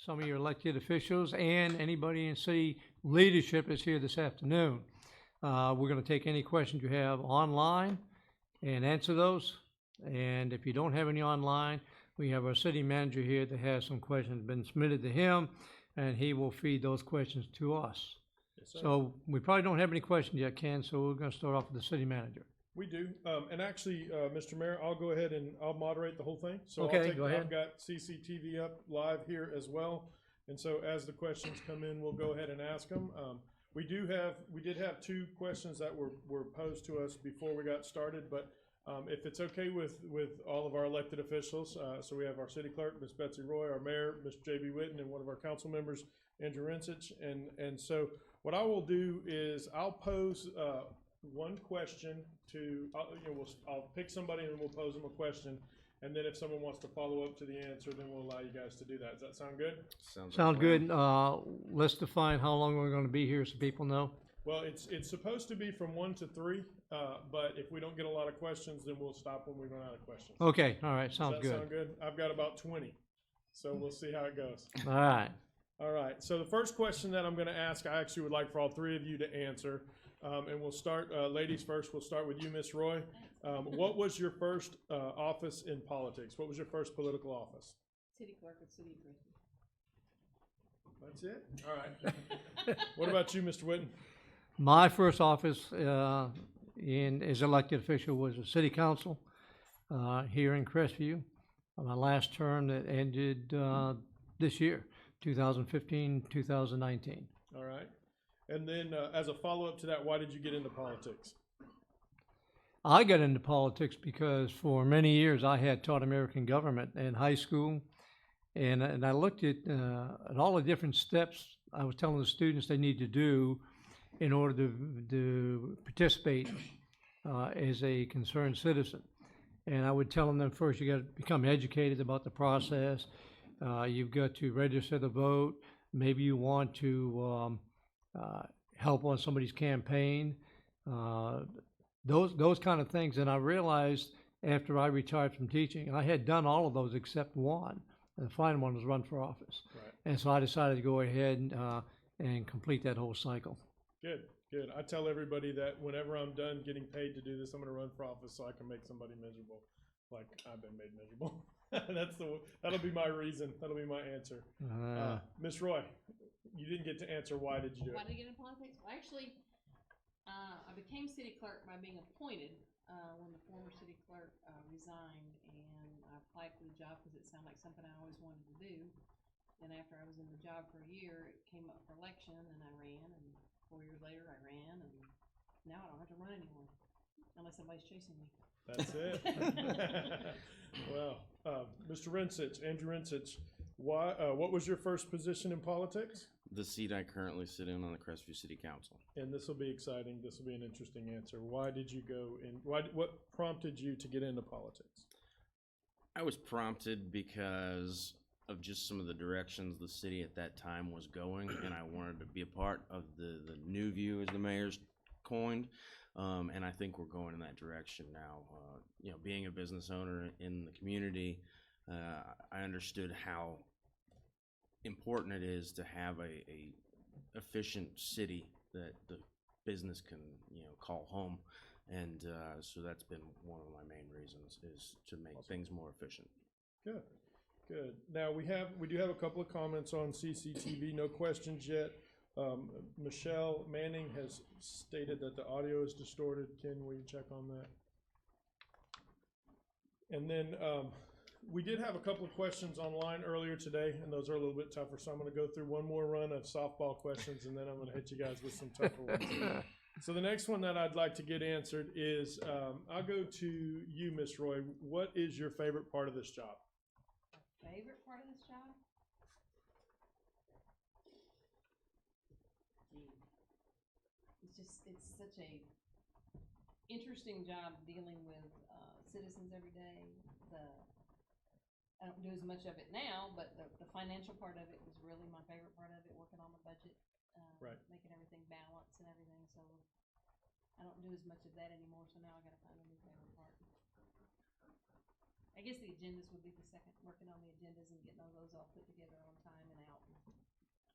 some of your elected officials, and anybody in city leadership is here this afternoon. We're going to take any questions you have online and answer those. And if you don't have any online, we have our city manager here that has some questions been submitted to him, and he will feed those questions to us. Yes, sir. So we probably don't have any questions yet, Ken, so we're going to start off with the city manager. We do, and actually, Mr. Mayor, I'll go ahead and I'll moderate the whole thing. So Okay, go ahead. I've got CCTV up live here as well, and so as the questions come in, we'll go ahead and ask them. We did have two questions that were posed to us before we got started, but if it's okay with all of our elected officials, so we have our city clerk, Ms. Betsy Roy, our mayor, Mr. J.B. Witten, and one of our council members, Andrew Rinse, and so what I will do is I'll pose one question to, I'll pick somebody and we'll pose them a question, and then if someone wants to follow up to the answer, then we'll allow you guys to do that. Does that sound good? Sounds good. Let's define how long we're going to be here so people know. Well, it's supposed to be from 1 to 3, but if we don't get a lot of questions, then we'll stop when we run out of questions. Okay, all right, sounds Does that good. sound good? I've got about 20, so we'll see how it goes. All right. All right, so the first question that I'm going to ask, I actually would like for all three of you to answer. And we'll start, ladies first, we'll start with you, Miss Roy. What was your first office in politics? What was your first political office? City clerk of City of Crestview. That's it? All right. What about you, Mr. Witten? My first office as elected official was a city council here in Crestview. My last term that ended this year, 2015, 2019. All right. And then as a follow-up to that, why did you get into politics? I got into politics because for many years I had taught American government in high school, and I looked at all the different steps I was telling the students they need to do in order to participate as a concerned citizen. And I would tell them first, you got to become educated about the process. You've got to register to vote. Maybe you want to help on somebody's campaign, those kind of things. And I realized after I retired from teaching, I had done all of those except one. And the final one was run for office. Right. And so I decided to go ahead and complete that whole cycle. Good, good. I tell everybody that whenever I'm done getting paid to do this, I'm going to run for office so I can make somebody miserable, like I've been made miserable. That'll be my reason. That'll be my answer. Miss Roy, you didn't get to answer why did you do it? Why did I get into politics? Well, actually, I became city clerk by being appointed when the former city clerk resigned, and I applied for the job because it sounded like something I always wanted to do. Then after I was in the job for a year, it came up for election, and I ran, and 4 years later I ran, and now I don't have to run anymore unless somebody's chasing me. That's it. Well, Mr. Rinsich, Andrew Rinsich, what was your first position in politics? The seat I currently sit in on the Crestview City Council. And this will be exciting. This will be an interesting answer. Why did you go in? What prompted you to get into politics? I was prompted because of just some of the directions the city at that time was going, and I wanted to be a part of the new view, as the mayor's coined. And I think we're going in that direction now. Being a business owner in the community, I understood how important it is to have a efficient city that the business can call home, and so that's been one of my main reasons, is to make things more efficient. Good, good. Now we do have a couple of comments on CCTV. No questions yet. Michelle Manning has stated that the audio is distorted. Ken, will you check on that? And then we did have a couple of questions online earlier today, and those are a little bit tougher. So I'm going to go through one more run of softball questions, and then I'm going to hit you guys with some tougher ones. So the next one that I'd like to get answered is, I'll go to you, Miss Roy. What is your favorite part of this job? My favorite part of this job? It's such a interesting job dealing with citizens every day. I don't do as much of it now, but the financial part of it was really my favorite part of it, working on the budget, right, making everything balance and everything. So I don't do as much of that anymore, so now I got to find a new favorite part. I guess the agendas would be the second, working on the agendas and getting all those all put together on time and out.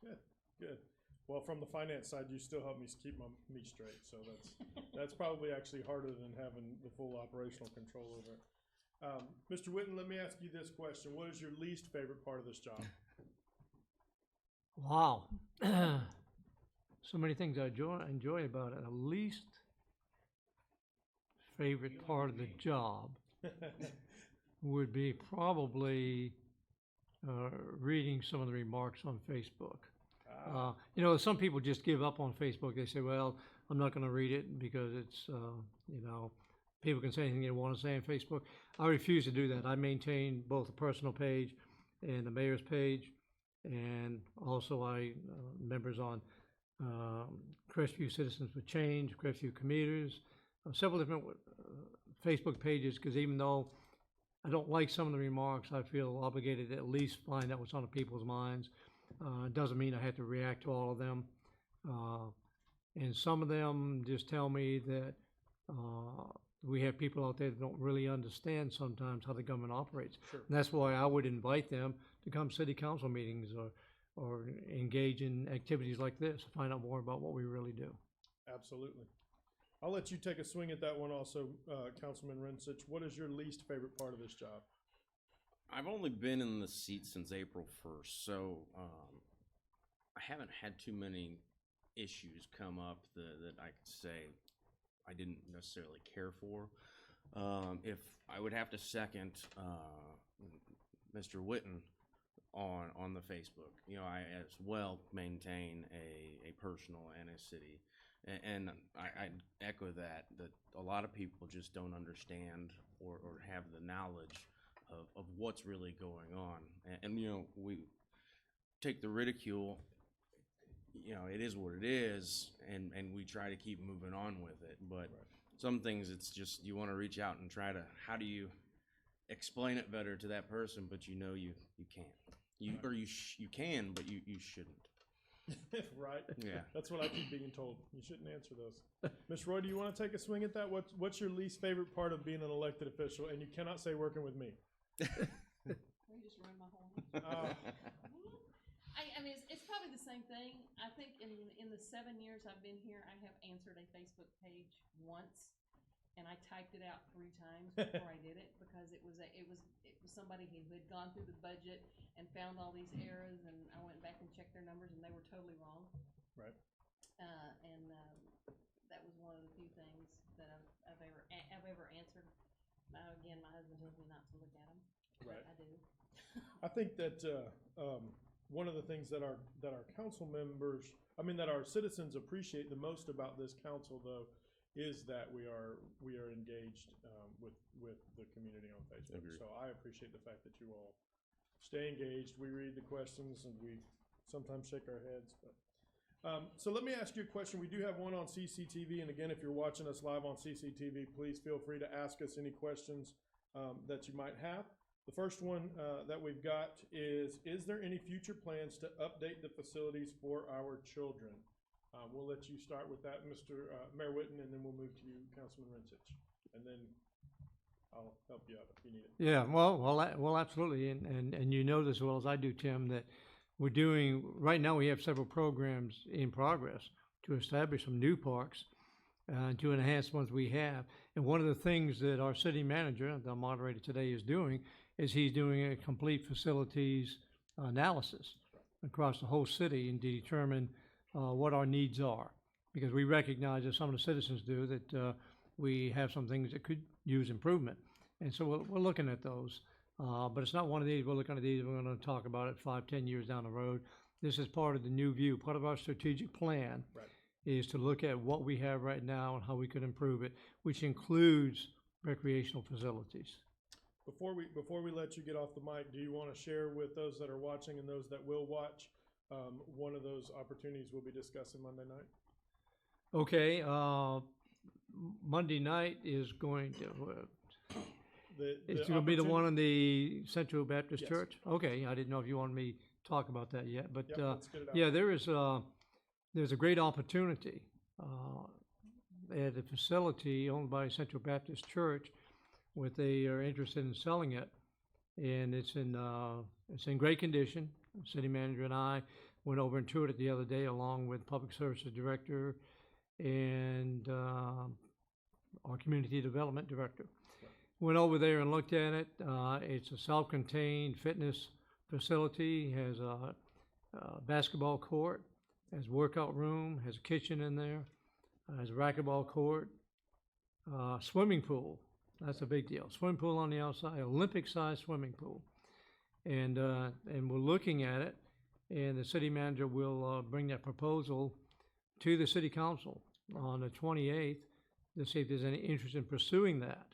Good, good. Well, from the finance side, you still help me keep me straight, so that's probably actually harder than having the full operational control over it. Mr. Witten, let me ask you this question. What is your least favorite part of this job? Wow. So many things I enjoy about it. The least favorite part of the job would be probably reading some of the remarks on Facebook. You know, some people just give up on Facebook. They say, well, I'm not going to read it because it's, you know, people can say anything they want to say on Facebook. I refuse to do that. I maintain both a personal page and the mayor's page, and also members on Crestview Citizens for Change, Crestview Commuters, several different Facebook pages, because even though I don't like some of the remarks, I feel obligated to at least find out what's on the people's minds. It doesn't mean I have to react to all of them. And some of them just tell me that we have people out there that don't really understand sometimes how the government operates. Sure. And that's why I would invite them to come city council meetings or engage in activities like this, to find out more about what we really do. Absolutely. I'll let you take a swing at that one also, Councilman Rinse. What is your least favorite part of this job? I've only been in the seat since April 1st, so I haven't had too many issues come up that I could say I didn't necessarily care for. If I would have to second Mr. Witten on the Facebook, you know, I as well maintain a personal and a city, and I echo that a lot of people just don't understand or have the knowledge of what's really going on, and you know, we take the ridicule. You know, it is what it is, and we try to keep moving on with it. But right. Some things, it's just you want to reach out and try to, how do you explain it better to that person? But you know you can't. You can, but you shouldn't. Right. Yeah. That's what I keep being told. You shouldn't answer those. Ms. Roy, do you want to take a swing at that? What's your least favorite part of being an elected official? And you cannot say working with me. You just ruined my whole. I mean, it's probably the same thing. I think in the 7 years I've been here, I have answered a Facebook page once, and I typed it out 3 times before I did it, because it was somebody who had gone through the budget and found all these errors, and I went back and checked their numbers, and they were totally wrong. Right. And that was one of the few things that I've ever answered. Now again, my husband tells me not to look at them. Right. I do. I think that one of the things that our council members, that our citizens appreciate the most about this council, though, is that we are engaged with the community on Facebook. Agreed. So I appreciate the fact that you all stay engaged. We read the questions and we sometimes shake our heads. But so let me ask you a question. We do have one on CCTV, and again, if you're watching us live on CCTV, please feel free to ask us any questions that you might have. The first one that we've got is there any future plans to update the facilities for our children? We'll let you start with that, Mr. Mayor Witten, and then we'll move to you, Councilman Rinse, and then I'll help you out if you need it. Yeah, well, absolutely, and you know this as well as I do, Tim, that we're doing, right now we have several programs in progress to establish some new parks and to enhance ones we have. And one of the things that our city manager, the moderator today, is doing is he's doing a complete facilities analysis across the whole city and to determine what our needs are. Because we recognize, as some of the citizens do, that we have some things that could use improvement. And so we're looking at those. But it's not one of these, we're looking at these, we're going to talk about it 5-10 years down the road. This is part of the new view. Part of our strategic plan is to look at what we have right now and how we could improve it, which includes recreational facilities. Before we let you get off the mic, do you want to share with those that are watching and those that will watch one of those opportunities we'll be discussing Monday night? Okay, Monday night is going to, it's going to be the one in the Central Baptist Church? Okay, I didn't know if you wanted me to talk about that yet, but let's get it out. yeah, there's a great opportunity at a facility owned by Central Baptist Church what they are interested in selling it. And it's in great condition. The city manager and I went over and toured it the other day along with Public Services Director and our Community Development Director. Went over there and looked at it. It's a self-contained fitness facility, has a basketball court, has workout room, has a kitchen in there, has a racquetball court, swimming pool. That's a big deal. Swimming pool on the outside, Olympic-sized swimming pool. And we're looking at it, and the city manager will bring that proposal to the city council on the 28th to see if there's any interest in pursuing that.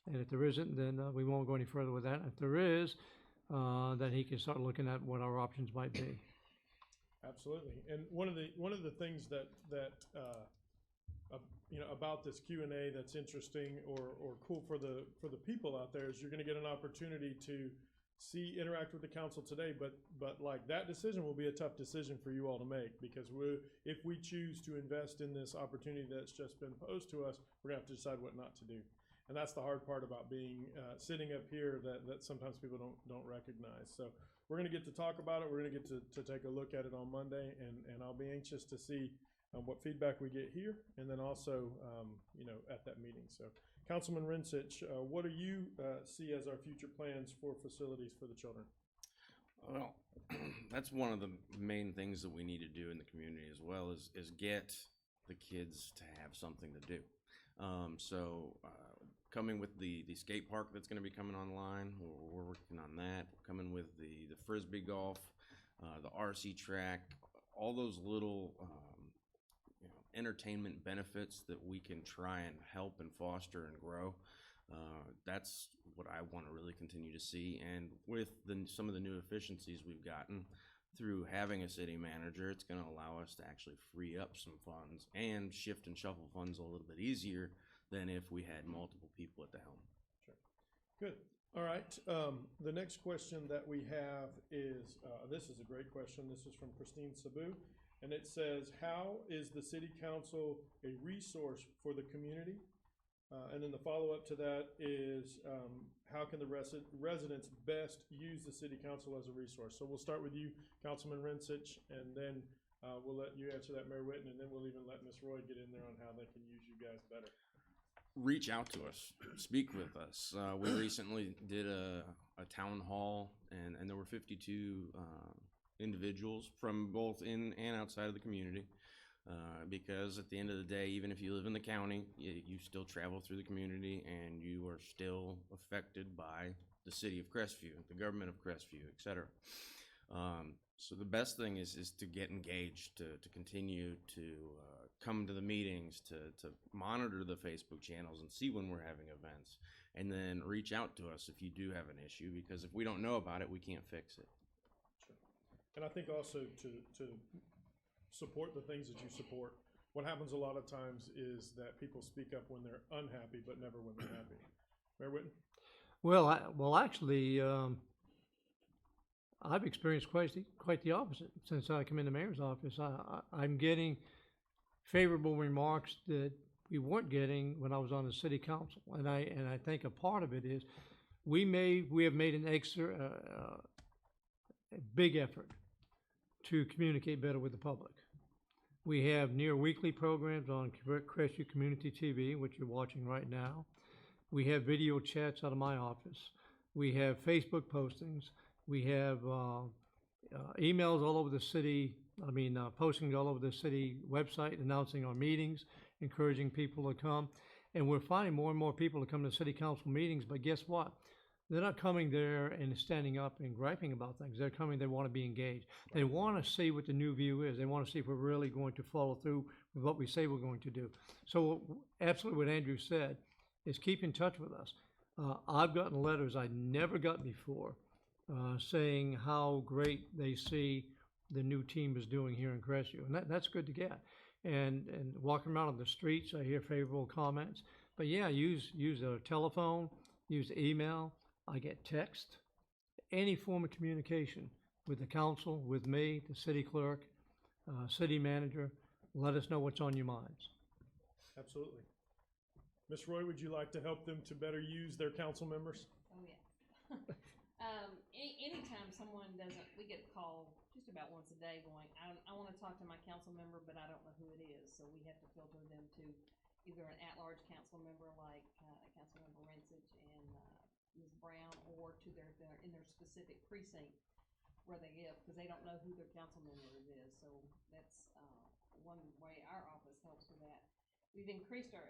And if there isn't, then we won't go any further with that. If there is, then he can start looking at what our options might be. Absolutely. And one of the things that about this Q&A that's interesting or cool for the people out there is you're going to get an opportunity to interact with the council today, but like that decision will be a tough decision for you all to make, because if we choose to invest in this opportunity that's just been posed to us, we're gonna have to decide what not to do. And that's the hard part about being sitting up here that sometimes people don't recognize. So we're gonna get to talk about it. We're gonna get to take a look at it on Monday, and I'll be anxious to see what feedback we get here, and then also at that meeting. So Councilman Rinse, what do you see as our future plans for facilities for the children? Well, that's one of the main things that we need to do in the community as well, is get the kids to have something to do. Coming with the skate park that's going to be coming online, we're working on that. Coming with the Frisbee golf, the RC track, all those little entertainment benefits that we can try and help and foster and grow. That's what I want to really continue to see. And with some of the new efficiencies we've gotten through having a city manager, it's going to allow us to actually free up some funds and shift and shuffle funds a little bit easier than if we had multiple people at the helm. Sure. Good. All right. The next question that we have is, this is a great question. This is from Christine Sabu. And it says, how is the city council a resource for the community? And then the follow-up to that is, how can the residents best use the city council as a resource? So we'll start with you, Councilman Rinse, and then we'll let you answer that, Mayor Witten, and then we'll even let Ms. Roy get in there on how they can use you guys better. Reach out to us, speak with us. We recently did a town hall, and there were 52 individuals from both in and outside of the community, because at the end of the day, even if you live in the county, you still travel through the community, and you are still affected by the city of Crestview, the government of Crestview, etc. So the best thing is to get engaged, to continue to come to the meetings, to monitor the Facebook channels and see when we're having events, and then reach out to us if you do have an issue, because if we don't know about it, we can't fix it. Sure. And I think also to support the things that you support. What happens a lot of times is that people speak up when they're unhappy, but never when they're happy. Mayor Witten? Well, actually, I've experienced quite the opposite since I come into mayor's office. I'm getting favorable remarks that we weren't getting when I was on the city council, and I think a part of it is we have made an a big effort to communicate better with the public. We have near weekly programs on Crestview Community TV, which you're watching right now. We have video chats out of my office. We have Facebook postings. We have emails all over the city. Postings all over the city website announcing our meetings, encouraging people to come. And we're finding more and more people to come to city council meetings, but guess what? They're not coming there and standing up and griping about things. They're coming, they want to be engaged. They want to see what the new view is. They want to see if we're really going to follow through with what we say we're going to do. So absolutely what Andrew said is keep in touch with us. I've gotten letters I never got before saying how great they see the new team is doing here in Crestview, and that's good to get. And walking around on the streets, I hear favorable comments. But yeah, use a telephone, use email. I get text, any form of communication with the council, with me, the city clerk, city manager. Let us know what's on your minds. Absolutely. Ms. Roy, would you like to help them to better use their council members? Oh, yeah. Anytime someone doesn't, we get a call just about once a day going, I want to talk to my council member, but I don't know who it is. So we have to filter them to either an at-large council member like Councilmember Rinse and Ms. Brown, or to their in their specific precinct where they live, because they don't know who their council member is. So that's one way our office helps with that. We've increased our,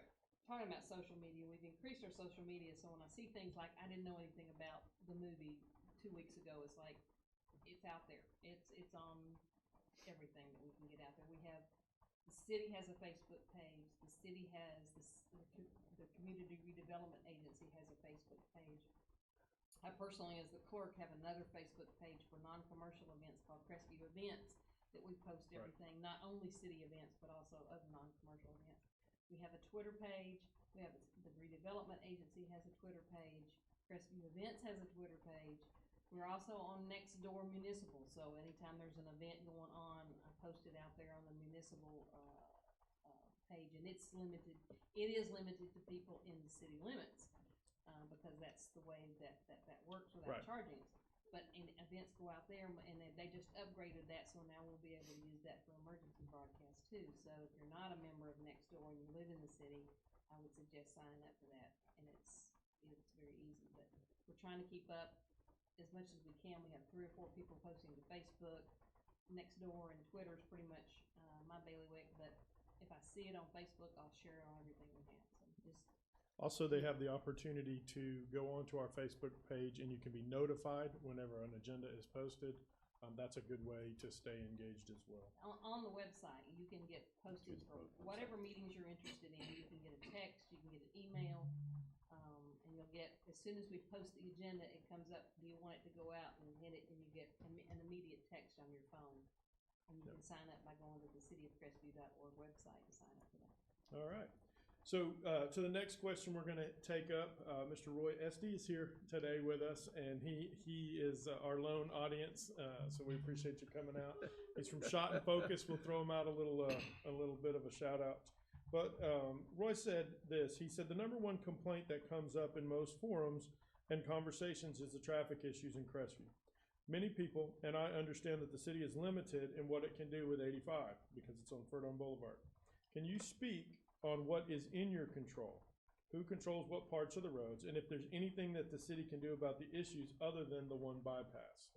talking about social media, we've increased our social media, so when I see things like, I didn't know anything about the movie 2 weeks ago, it's like, it's out there. It's on everything that we can get out there. We have, the city has a Facebook page, the city has, the Community Redevelopment Agency has a Facebook page. I personally, as the clerk, have another Facebook page for non-commercial events called Crestview Events, that we post everything, not only city events, but also other non-commercial events. We have a Twitter page. We have the Redevelopment Agency has a Twitter page. Crestview Events has a Twitter page. We're also on Nextdoor Municipal, so anytime there's an event going on, I post it out there on the municipal page, and it's limited. It is limited to people in the city limits because that's the way that works without charging us. But events go out there, and they just upgraded that, so now we'll be able to use that for emergency broadcast too. So if you're not a member of Nextdoor and you live in the city, I would suggest signing up for that, and it's very easy. But we're trying to keep up as much as we can. We have 3 or 4 people posting to Facebook. Nextdoor and Twitter is pretty much my bailiwick, but if I see it on Facebook, I'll share it on everything we have. So just Also, they have the opportunity to go onto our Facebook page and you can be notified whenever an agenda is posted. That's a good way to stay engaged as well. on the website, you can get postings for whatever meetings you're interested in. You can get a text, you can get an email, and you'll get, as soon as we post the agenda, it comes up, do you want it to go out, and you hit it, and you get an immediate text on your phone. And you can sign up by going to the cityofcrestview.org website to sign up for that. All right. So to the next question we're going to take up, Mr. Roy Esty is here today with us, and he is our lone audience, so we appreciate you coming out. He's from Shot and Focus. We'll throw him out a little bit of a shout out. But Roy said this. He said the number one complaint that comes up in most forums and conversations is the traffic issues in Crestview. Many people, and I understand that the city is limited in what it can do with 85 because it's on Ferdinand Boulevard. Can you speak on what is in your control? Who controls what parts of the roads? And if there's anything that the city can do about the issues other than the one bypass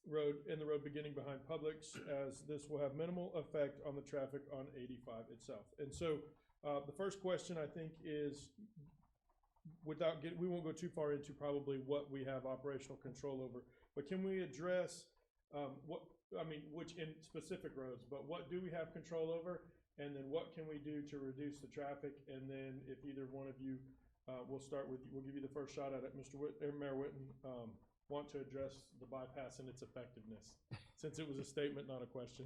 road and the road beginning behind Publix, as this will have minimal effect on the traffic on 85 itself. And so the first question I think is, we won't go too far into probably what we have operational control over, but can we address which in specific roads, but what do we have control over? And then what can we do to reduce the traffic? And then if either one of you, we'll give you the first shot at it. Mayor Witten, want to address the bypass and its effectiveness, since it was a statement, not a question.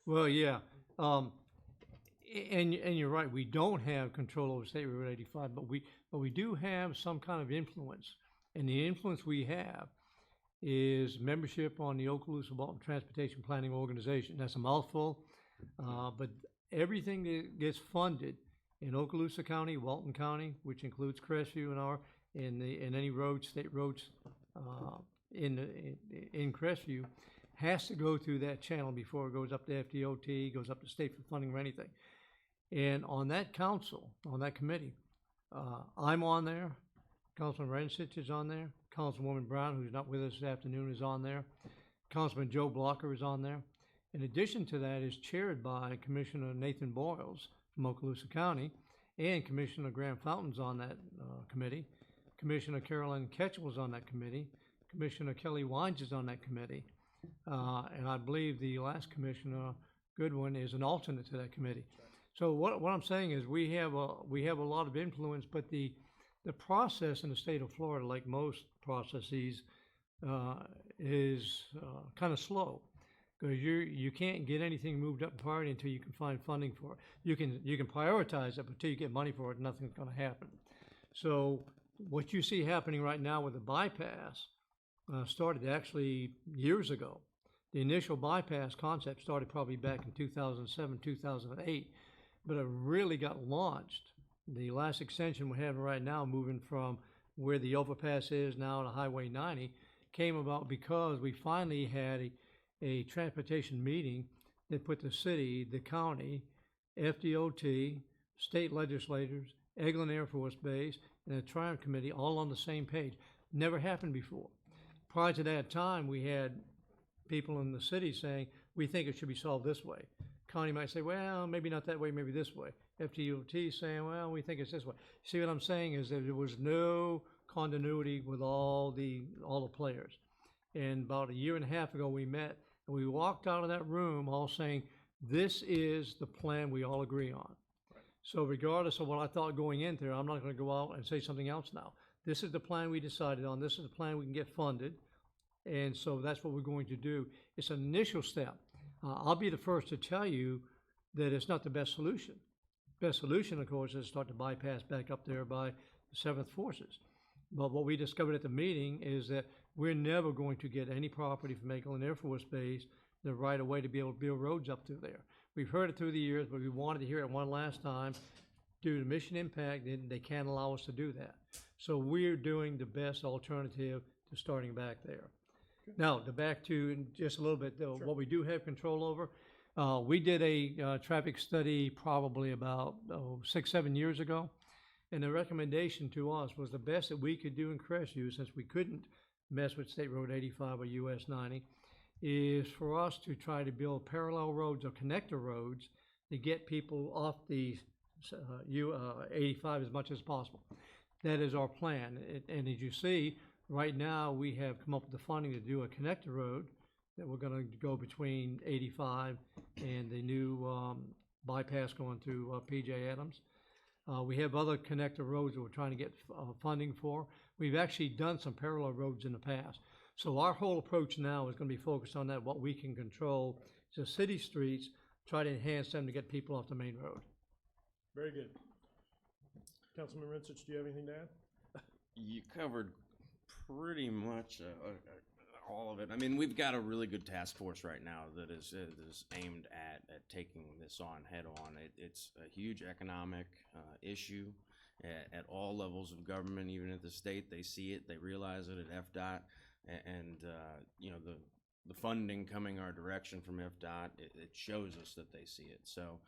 Well, yeah. And you're right, we don't have control over State Road 85, but we do have some kind of influence. And the influence we have is membership on the Okaloosa Transportation Planning Organization. That's a mouthful, but everything that gets funded in Okaloosa County, Walton County, which includes Crestview and any roads, state roads in Crestview, has to go through that channel before it goes up to FDOT, goes up to state for funding or anything. And on that council, on that committee, I'm on there. Councilman Rinse is on there. Councilwoman Brown, who's not with us this afternoon, is on there. Councilman Joe Blocker is on there. In addition to that, is chaired by Commissioner Nathan Boyles from Okaloosa County, and Commissioner Graham Fountain's on that committee. Commissioner Carolyn Ketchell is on that committee. Commissioner Kelly Wines is on that committee. And I believe the last Commissioner Goodwin is an alternate to that committee. So what I'm saying is we have a lot of influence, but the process in the state of Florida, like most processes, is kind of slow, because you can't get anything moved up in priority until you can find funding for it. You can prioritize it, but until you get money for it, nothing's going to happen. So what you see happening right now with the bypass started actually years ago. The initial bypass concept started probably back in 2007, 2008. but it really got launched. The last extension we're having right now, moving from where the overpass is now to Highway 90, came about because we finally had a transportation meeting that put the city, the county, FDOT, state legislators, Eglin Air Force Base, and the Triumph Committee all on the same page. Never happened before. Prior to that time, we had people in the city saying, we think it should be solved this way. County might say, well, maybe not that way, maybe this way. FDOT saying, well, we think it's this way. See what I'm saying is that there was no continuity with all the players. And about a year and a half ago, we met and we walked out of that room all saying, this is the plan we all agree on. Right. So regardless of what I thought going in there, I'm not going to go out and say something else now. This is the plan we decided on. This is the plan we can get funded. And so that's what we're going to do. It's an initial step. I'll be the first to tell you that it's not the best solution. Best solution, of course, is to start to bypass back up there by the 7th Forces. But what we discovered at the meeting is that we're never going to get any property from Eglin Air Force Base the right of way to be able to build roads up through there. We've heard it through the years, but we wanted to hear it one last time. Due to mission impact, they can't allow us to do that. So we're doing the best alternative to starting back there. Now, back to just a little bit, though, Sure. what we do have control over. We did a traffic study probably about 6-7 years ago, and the recommendation to us was the best that we could do in Crestview, since we couldn't mess with State Road 85 or US 90, is for us to try to build parallel roads or connector roads to get people off the 85 as much as possible. That is our plan, and as you see, right now, we have come up with the funding to do a connector road that we're gonna go between 85 and the new bypass going through PJ Adams. We have other connector roads that we're trying to get funding for. We've actually done some parallel roads in the past. So our whole approach now is gonna be focused on that, what we can control, the city streets, try to enhance them to get people off the main road. Very good. Councilman Rinse, do you have anything to add? You covered pretty much all of it. I mean, we've got a really good task force right now that is aimed at taking this on head on. It's a huge economic issue at all levels of government, even at the state. They see it, they realize it at FDOT, and you know, the funding coming our direction from FDOT, it shows us that they see it. So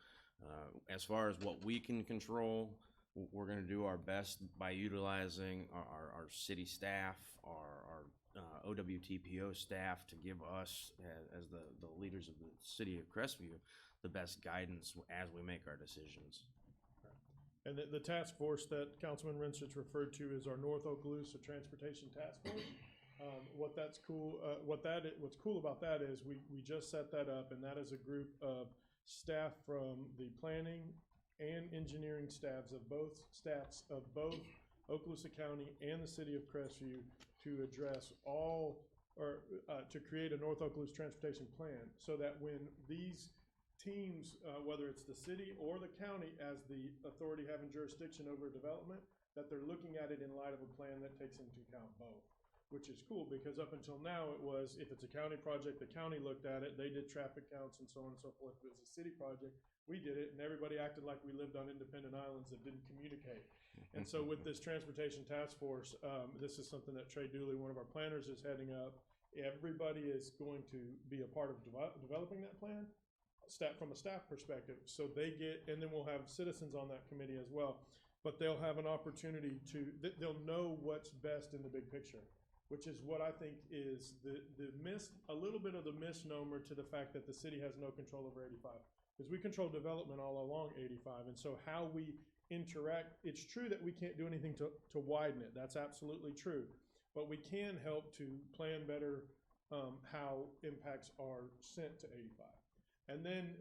as far as what we can control, we're going to do our best by utilizing our city staff, our OWTPO staff, to give us, as the leaders of the city of Crestview, the best guidance as we make our decisions. And the task force that Councilman Rinse referred to is our North Okaloosa Transportation Task Force. What's cool about that is we just set that up, and that is a group of staff from the planning and engineering staffs of both Okaloosa County and the city of Crestview to address to create a North Okaloosa transportation plan, so that when these teams, whether it's the city or the county as the authority having jurisdiction over development, that they're looking at it in light of a plan that takes into account both, which is cool, because up until now it was, if it's a county project, the county looked at it, they did traffic counts and so on and so forth. If it was a city project, we did it, and everybody acted like we lived on independent islands that didn't communicate. And so with this transportation task force, this is something that Trey Dooley, one of our planners, is heading up. Everybody is going to be a part of developing that plan, from a staff perspective. So they and then we'll have citizens on that committee as well, but they'll have an opportunity they'll know what's best in the big picture, which is what I think is a little bit of the misnomer to the fact that the city has no control over 85. Because we control development all along 85, and so how we interact, it's true that we can't do anything to widen it, that's absolutely true, but we can help to plan better how impacts are sent to 85. And then,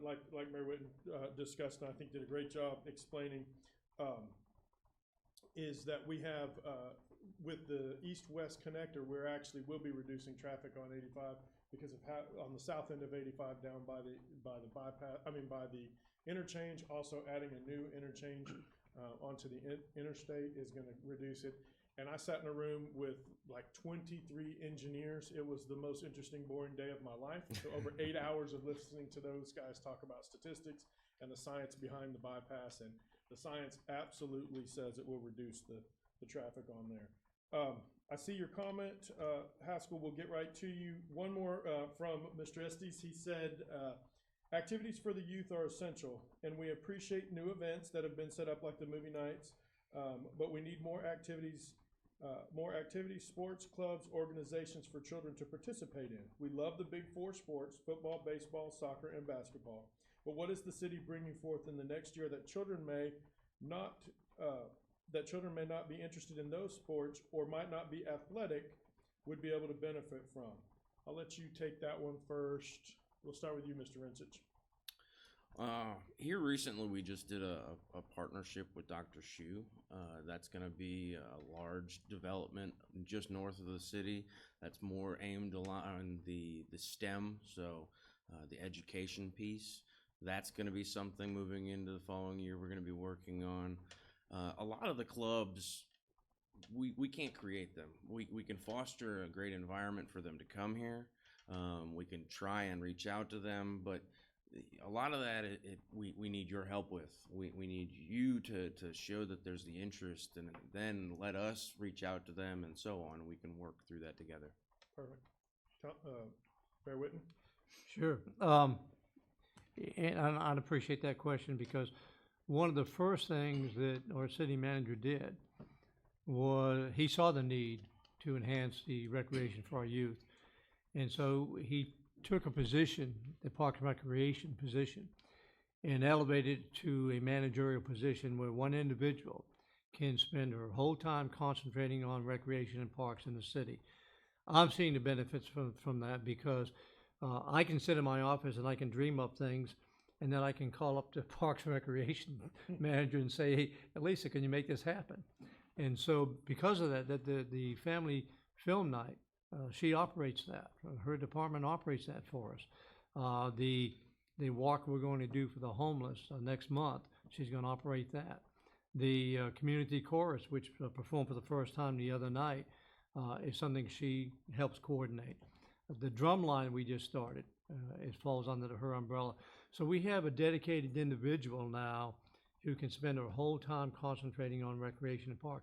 like Mayor Witten discussed, and I think did a great job explaining, is that we have, with the East-West Connector, we'll be reducing traffic on 85 because of how, on the south end of 85 down by the interchange, also adding a new interchange onto the interstate is going to reduce it. And I sat in a room with like 23 engineers. It was the most interesting, boring day of my life. So over 8 hours of listening to those guys talk about statistics and the science behind the bypass, and the science absolutely says it will reduce the traffic on there. I see your comment, Haskell, we'll get right to you. One more from Mr. Estes. He said, activities for the youth are essential, and we appreciate new events that have been set up like the movie nights, but we need more activities, sports, clubs, organizations for children to participate in. We love the big four sports, football, baseball, soccer, and basketball. But what is the city bringing forth in the next year that children may not be interested in those sports or might not be athletic would be able to benefit from? I'll let you take that one first. We'll start with you, Mr. Rinsich. Here recently, we just did a partnership with Dr. Shu. That's going to be a large development just north of the city. That's more aimed on the STEM, so the education piece. That's going to be something moving into the following year we're going to be working on. A lot of the clubs, we can't create them. We can foster a great environment for them to come here. We can try and reach out to them, but a lot of that we need your help with. We need you to show that there's the interest, and then let us reach out to them and so on. We can work through that together. Perfect. Mayor Witten? Sure. And I'd appreciate that question, because one of the first things that our city manager did was he saw the need to enhance the recreation for our youth. And so he took a position, the Parks and Recreation position, and elevated it to a managerial position where one individual can spend her whole time concentrating on recreation and parks in the city. I'm seeing the benefits from that, because I can sit in my office and I can dream up things, and then I can call up the Parks and Recreation manager and say, hey, Elisa, can you make this happen? And so because of that, the family film night, she operates that. Her department operates that for us. The walk we're going to do for the homeless next month, she's going to operate that. The community chorus, which performed for the first time the other night, is something she helps coordinate. The drum line we just started, it falls under her umbrella. So we have a dedicated individual now who can spend her whole time concentrating on recreation and park.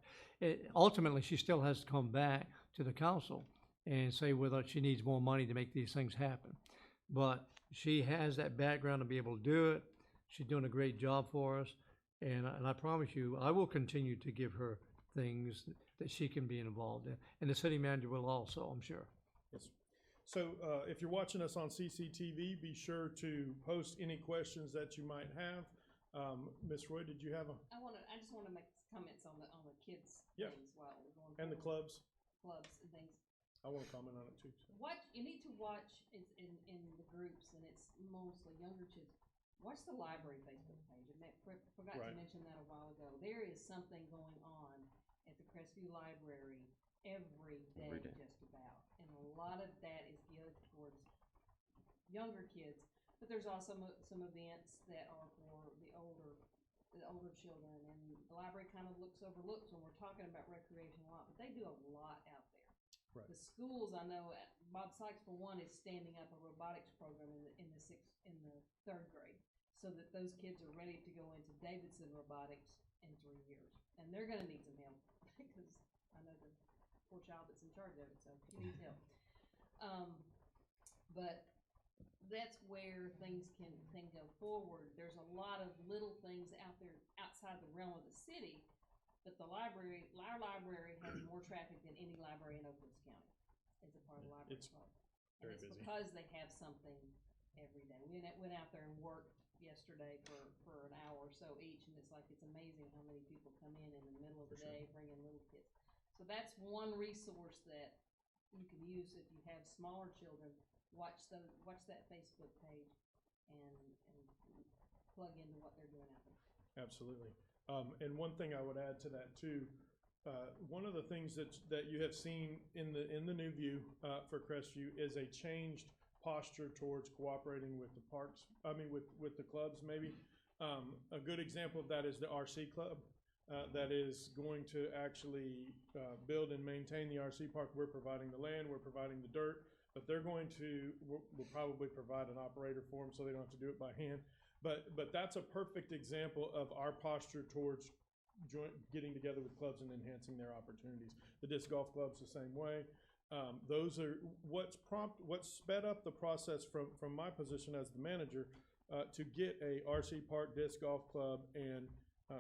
Ultimately, she still has to come back to the council and say whether she needs more money to make these things happen. But she has that background to be able to do it. She's doing a great job for us. And I promise you, I will continue to give her things that she can be involved in. And the city manager will also, I'm sure. Yes. So if you're watching us on CCTV, be sure to post any questions that you might have. Ms. Roy, did you have a? I just want to make comments on the kids Yeah. things while we're going And the forward. clubs? Clubs and things. I want to comment on it too. You need to watch in the groups, and it's mostly younger kids. Watch the library Facebook page. And forgot Right. to mention that a while ago. There is something going on at the Crestview Library every day, just about. And a lot of that is geared towards younger kids. But there's also some events that are for the older children. And the library kind of looks overlooked when we're talking about recreation a lot, but they do a lot out there. Right. The schools, I know, Bob Sykes for one is standing up a robotics program in the third grade, so that those kids are ready to go into Davidson Robotics in 3 years, and they're going to need some help because I know the poor child that's in charge of it, so she needs help. But that's where things can go forward. There's a lot of little things out there outside the realm of the city. But our library has more traffic than any library in Oakland County as a part of the library club. And very it's busy. because they have something every day. We went out there and worked yesterday for an hour or so each, and it's amazing how many people come in the middle of the day bringing little kids. So that's one resource that you can use if you have smaller children. Watch that Facebook page and plug into what they're doing out there. Absolutely. And one thing I would add to that too, one of the things that you have seen in the new view for Crestview is a changed posture towards cooperating with the parks. With the clubs maybe. A good example of that is the RC club that is going to actually build and maintain the RC park. We're providing the land, we're providing the dirt, but we'll probably provide an operator for them so they don't have to do it by hand. But that's a perfect example of our posture towards getting together with clubs and enhancing their opportunities. The disc golf club's the same way. Those are what's sped up the process from my position as the manager to get a RC Park disc golf club and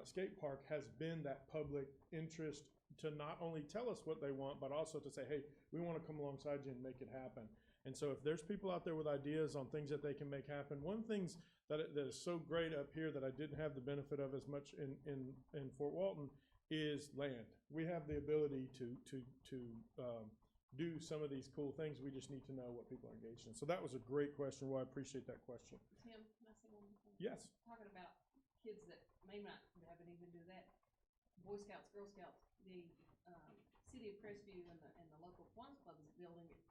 skate park has been that public interest to not only tell us what they want, but also to say, hey, we want to come alongside you and make it happen. And so if there's people out there with ideas on things that they can make happen, one things that is so great up here that I didn't have the benefit of as much in Fort Walton is land. We have the ability to do some of these cool things. We just need to know what people are engaged in. So that was a great question. Well, I appreciate that question. Tim, can I say one more thing? Yes. Talking about kids that may not have anything to do with that, Boy Scouts, Girl Scouts, the city of Crestview and the local Kiwanis Club is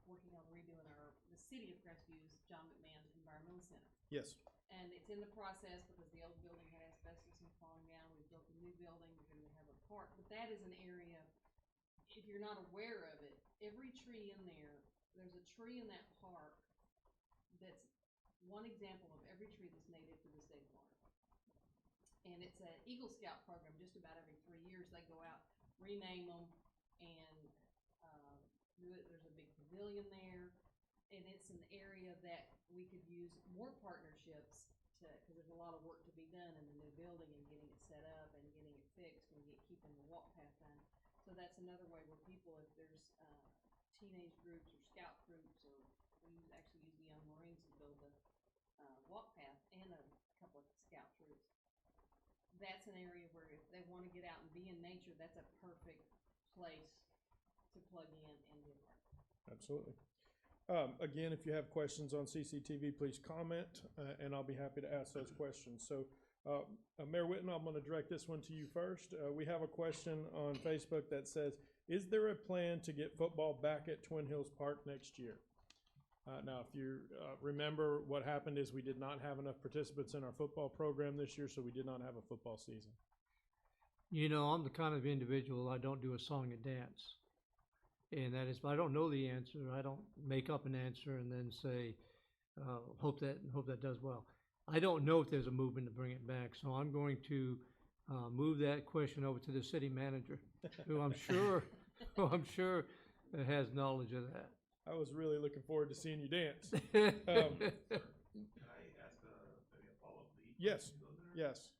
working on redoing the city of Crestview's John McMahon's Environmental Center. Yes. And it's in the process because the old building had asbestos and falling down. We built a new building. We're going to have a park. But that is an area, if you're not aware of it, every tree in there's a tree in that park that's one example of every tree that's native to the state park. And it's an Eagle Scout program. Just about every 3 years they go out, rename them, and do it. There's a big pavilion there. And it's an area that we could use more partnerships because there's a lot of work to be done in the new building and getting it set up and getting it fixed and keeping the walk path done. So that's another way where people, if there's teenage groups or scout groups, or we actually use the Young Marines to build the walk path and a couple of scout troops. That's an area where if they want to get out and be in nature, that's a perfect place to plug in and be a part. Absolutely. Again, if you have questions on CCTV, please comment, and I'll be happy to ask those questions. So, Mayor Witten, I'm going to direct this one to you first. We have a question on Facebook that says, is there a plan to get football back at Twin Hills Park next year? Now, if you remember, what happened is we did not have enough participants in our football program this year, so we did not have a football season. You know, I'm the kind of individual, I don't do a song and dance. And that is, I don't know the answer. I don't make up an answer and then say, hope that does well. I don't know if there's a movement to bring it back, so I'm going to move that question over to the city manager, who I'm sure has knowledge of that. I was really looking forward to seeing you dance. Can I ask maybe a follow-up, Lee? Yes, yes.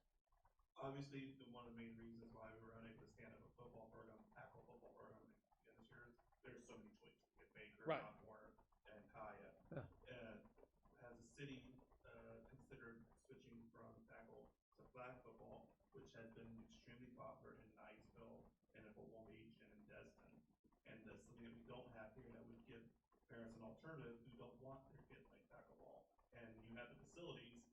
Obviously, one of the main reasons why we were unable to stand up a football program, tackle football program in this year, there's so many choices. We have Baker, Right. Warner, and Kaya. Yeah. Has the city considered switching from tackle to flag football, which has been extremely popular in Niceville and in Fort Walton Beach and in Destin? And that's something that we don't have here that would give parents an alternative who don't want their kid playing tackle ball. And you have the facilities,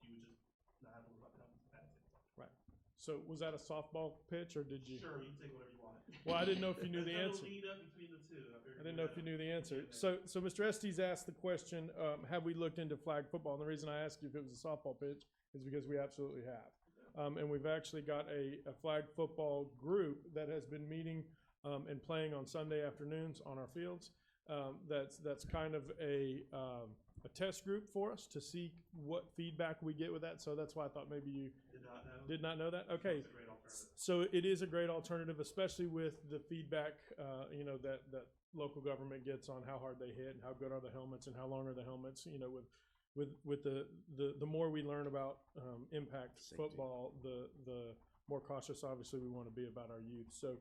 you would just not have to worry about the capacity. Right. So was that a softball pitch, or did you? Sure, you can take whatever you want. Well, I didn't know if you knew the There's answer. no lead up between the two. I didn't know if you knew the answer. So Mr. Estes asked the question, have we looked into flag football? And the reason I asked you if it was a softball pitch is because we absolutely have. And we've actually got a flag football group that has been meeting and playing on Sunday afternoons on our fields. That's kind of a test group for us to see what feedback we get with that. So that's why I thought maybe you did not know that. Okay. It's a great alternative. So it is a great alternative, especially with the feedback, that local government gets on how hard they hit and how good are the helmets and how long are the helmets. You know, with the more we learn about impact Safety. football, the more cautious, obviously, we want to be about our youth. So,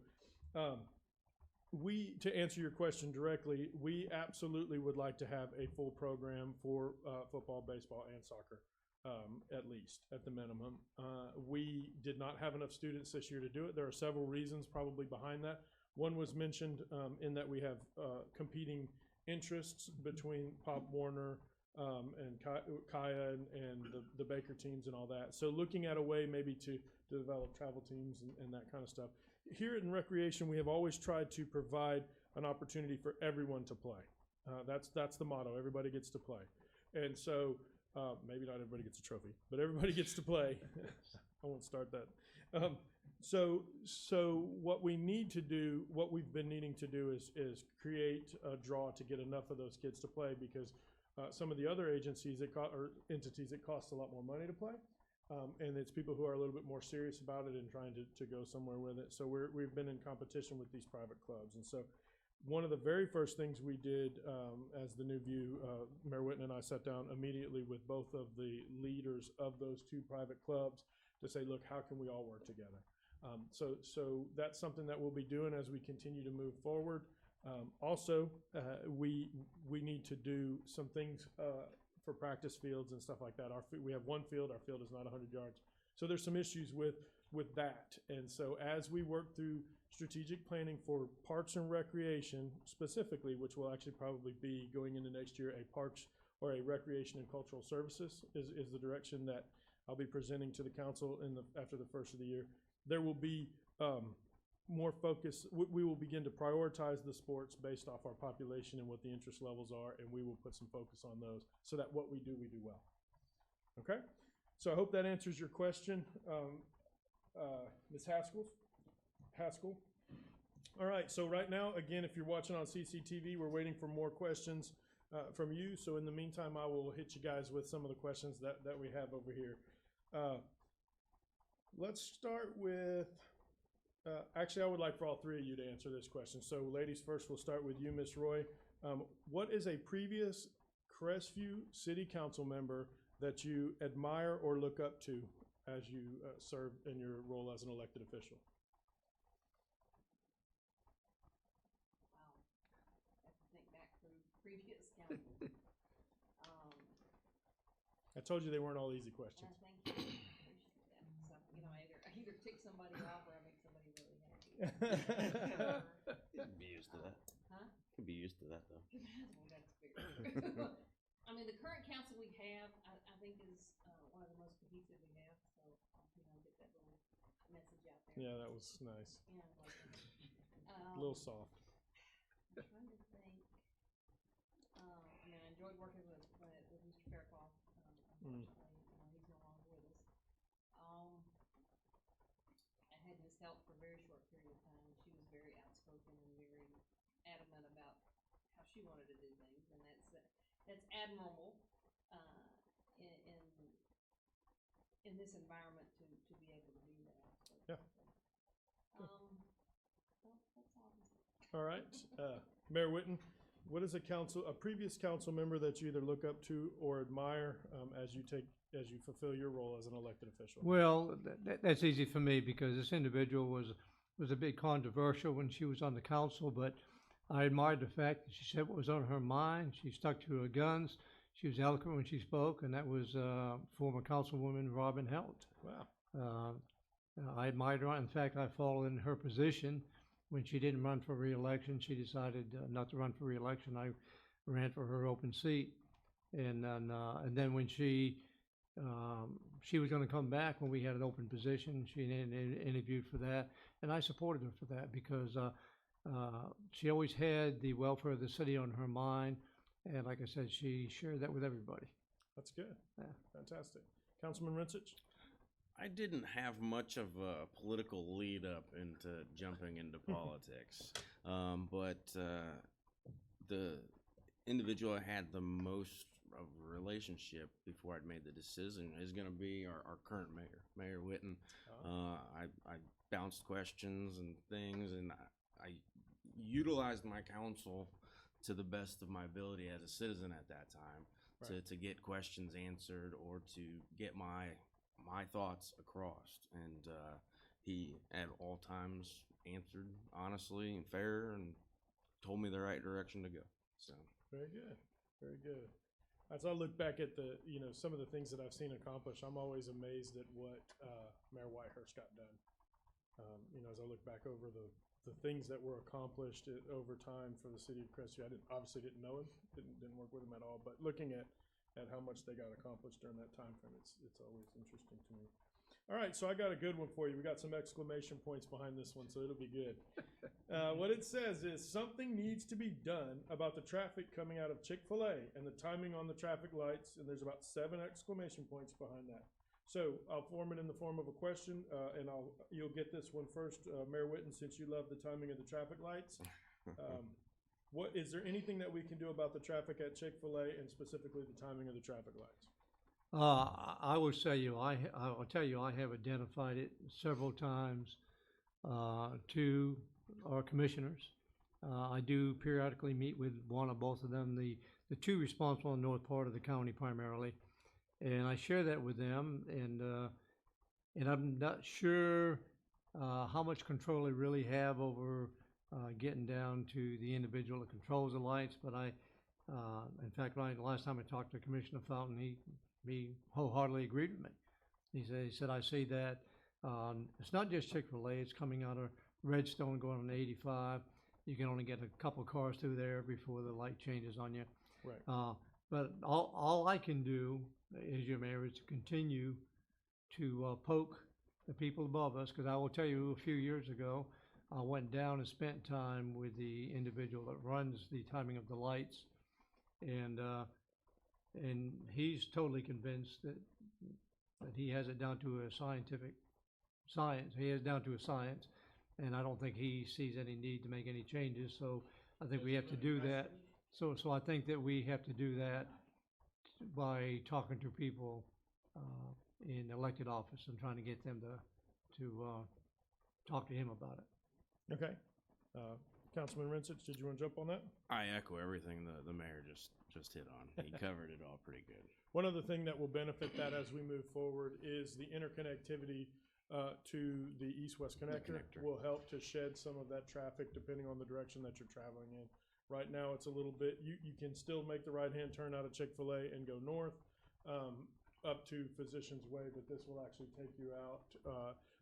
to answer your question directly, we absolutely would like to have a full program for football, baseball, and soccer. At least, at the minimum. We did not have enough students this year to do it. There are several reasons probably behind that. One was mentioned in that we have competing interests between Pop Warner and Kaya and the Baker teams and all that. So looking at a way maybe to develop travel teams and that kind of stuff. Here in recreation, we have always tried to provide an opportunity for everyone to play. That's the motto. Everybody gets to play. And so maybe not everybody gets a trophy, but everybody gets to play. I won't start that. So what we need to do, what we've been needing to do is create a draw to get enough of those kids to play, because some of the other agencies or entities, it costs a lot more money to play. And it's people who are a little bit more serious about it and trying to go somewhere with it. So we've been in competition with these private clubs. And so one of the very first things we did as the new view, Mayor Witten and I sat down immediately with both of the leaders of those two private clubs to say, look, how can we all work together? So that's something that we'll be doing as we continue to move forward. Also, we need to do some things for practice fields and stuff like that. We have one field, our field is not 100 yards. So there's some issues with that. And so as we work through strategic planning for parks and recreation specifically, which will actually probably be going into next year, a parks or a recreation and cultural services is the direction that I'll be presenting to the council after the first of the year. There will be more focus. We will begin to prioritize the sports based off our population and what the interest levels are, and we will put some focus on those so that what we do well. Okay? So I hope that answers your question. Ms. Haskell. All right, so right now, again, if you're watching on CCTV, we're waiting for more questions from you. So in the meantime, I will hit you guys with some of the questions that we have over here. Let's start with, actually, I would like for all three of you to answer this question. So ladies first, we'll start with you, Ms. Roy. What is a previous Crestview City Council member that you admire or look up to as you serve in your role as an elected official? Wow, I have to think back through previous councils. I told you they weren't all easy questions. Thank you, appreciate that. So, I either tick somebody off or I make somebody really happy. Could be used to that. Huh? Could be used to that, though. Well, that's very true. I mean, the current council we have, I think is one of the most cohesive we have, so I'll get that little message out there. Yeah, that was nice. Yeah, like, A little soft. I'm trying to think. I mean, I enjoyed working with Mr. Fairclough. Unfortunately, he's no longer with us. I had his help for a very short period of time. She was very outspoken and very adamant about how she wanted to do things, and that's admirable in this environment to be able to do that. So, Yeah. well, that's all. All right, Mayor Witten, what is a previous council member that you either look up to or admire as you fulfill your role as an elected official? Well, that's easy for me because this individual was a bit controversial when she was on the council, but I admired the fact that she said what was on her mind. She stuck to her guns. She was eloquent when she spoke, and that was former Councilwoman Robin Helt. Wow. I admired her. In fact, I followed in her position. When she didn't run for re-election, she decided not to run for re-election. I ran for her open seat, and then when she was going to come back when we had an open position, she interviewed for that, and I supported her for that because she always had the welfare of the city on her mind, and like I said, she shared that with everybody. That's good. Yeah. Fantastic. Councilman Rinse? I didn't have much of a political lead up into jumping into politics, but the individual I had the most of a relationship before I'd made the decision is going to be our current mayor, Mayor Witten. I bounced questions and things, and I utilized my counsel to the best of my ability as a citizen at that time, right, to get questions answered or to get my thoughts across, and he at all times answered honestly and fair and told me the right direction to go. So very good, very good. As I look back at some of the things that I've seen accomplished, I'm always amazed at what Mayor Whitehurst got done. As I look back over the things that were accomplished over time for the city of Crestview, I obviously didn't know him, didn't work with him at all, but looking at how much they got accomplished during that time frame, it's always interesting to me. All right, so I got a good one for you. We got some exclamation points behind this one, so it'll be good. What it says is, something needs to be done about the traffic coming out of Chick-fil-A and the timing on the traffic lights, and there's about 7 exclamation points behind that. So I'll form it in the form of a question, and you'll get this one first. Mayor Witten, since you love the timing of the traffic lights, Is there anything that we can do about the traffic at Chick-fil-A and specifically the timing of the traffic lights? I will tell you, I will tell you, I have identified it several times to our commissioners. I do periodically meet with one or both of them, the two responsible in the north part of the county primarily, and I share that with them. And I'm not sure how much control they really have over getting down to the individual that controls the lights. But in fact, last time I talked to Commissioner Fountain, he wholeheartedly agreed with me. He said, I see that it's not just Chick-fil-A, it's coming out of Redstone going on 85. You can only get a couple cars through there before the light changes on you. Right. But all I can do, as your mayor, is to continue to poke the people above us, because I will tell you, a few years ago, I went down and spent time with the individual that runs the timing of the lights, and he's totally convinced that he has it down to a scientific science. He has it down to a science, and I don't think he sees any need to make any changes. So I think we have to do that. So I think that we have to do that by talking to people in elected office and trying to get them to talk to him about it. Okay. Councilman Rinse, did you want to jump on that? I echo everything the mayor just hit on. He covered it all pretty good. One other thing that will benefit that as we move forward is the interconnectivity to the EastWest Connector will help to shed some of that traffic depending on the direction that you're traveling in. Right now, it's a little bit, you can still make the right-hand turn out of Chick-fil-A and go north up to Physicians Way, but this will actually take you out.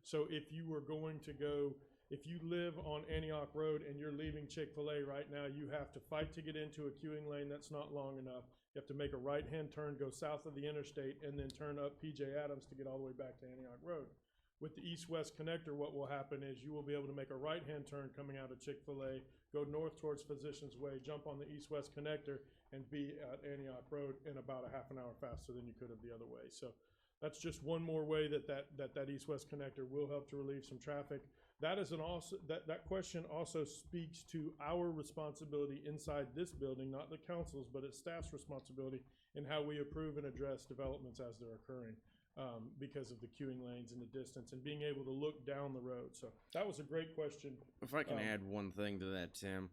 So if you were going to go, if you live on Antioch Road and you're leaving Chick-fil-A right now, you have to fight to get into a queuing lane that's not long enough. You have to make a right-hand turn, go south of the interstate, and then turn up PJ Adams to get all the way back to Antioch Road. With the East-West Connector, what will happen is you will be able to make a right-hand turn coming out of Chick-fil-A, go north towards Physicians Way, jump on the East-West Connector, and be at Antioch Road in about a half an hour faster than you could have the other way. So that's just one more way that East-West Connector will help to relieve some traffic. That is that question also speaks to our responsibility inside this building, not the council's, but it's staff's responsibility in how we approve and address developments as they're occurring. Because of the queuing lanes and the distance and being able to look down the road. So that was a great question. If I can add one thing to that, Tim,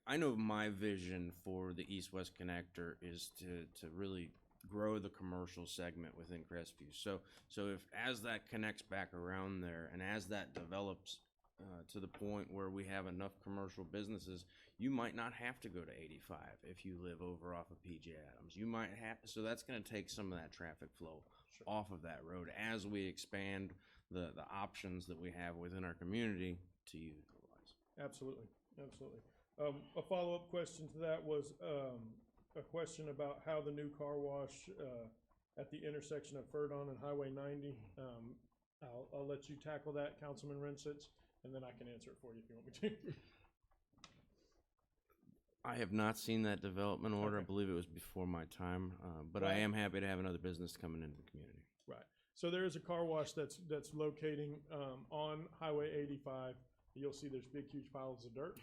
I know my vision for the East-West Connector is to really grow the commercial segment within Crestview. So if as that connects back around there and as that develops to the point where we have enough commercial businesses, you might not have to go to 85 if you live over off of PJ Adams. You might have, so that's going to take some of that traffic flow off of that road as we expand the options that we have within our community to utilize. Absolutely. A follow-up question to that was a question about how the new car wash at the intersection of Ferdon and Highway 90. I'll let you tackle that, Councilman Rinse, and then I can answer it for you if you want me to. I have not seen that development order. Okay. I believe it was before my time, but Right. I am happy to have another business coming into the community. Right. So there is a car wash that's locating on Highway 85. You'll see there's big, huge piles of dirt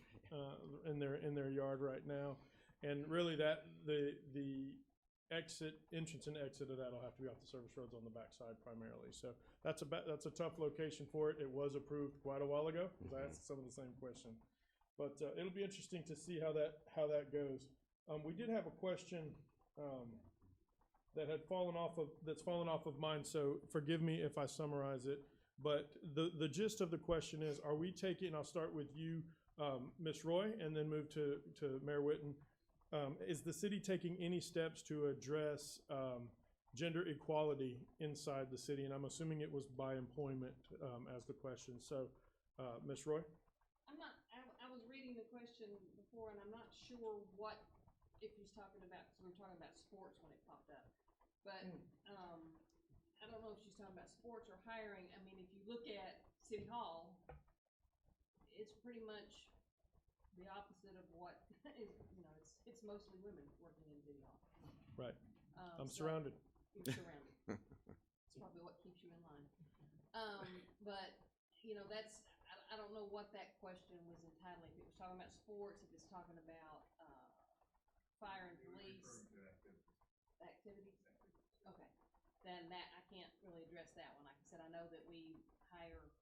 in their yard right now, and really the entrance and exit of that will have to be off the service roads on the backside primarily. So that's a tough location for it. It was approved quite a while ago because I asked some of the same question. But it'll be interesting to see how that goes. We did have a question that's fallen off of mine, so forgive me if I summarize it. But the gist of the question is: are we taking? I'll start with you, Ms. Roy, and then move to Mayor Witten. Is the city taking any steps to address gender equality inside the city? And I'm assuming it was by employment as the question. So, Ms. Roy. I was reading the question before, and I'm not sure if he's talking about, because we were talking about sports when it popped up. But I don't know if she's talking about sports or hiring. I mean, if you look at City Hall, it's pretty much the opposite of what is, it's mostly women working in City Hall. Right. I'm surrounded. You're surrounded. It's probably what keeps you in line. But, that's, I don't know what that question was entitling, if it was talking about sports, if it's talking about, fire and police. Activities? Okay, then that, I can't really address that one. Like I said, I know that we hire,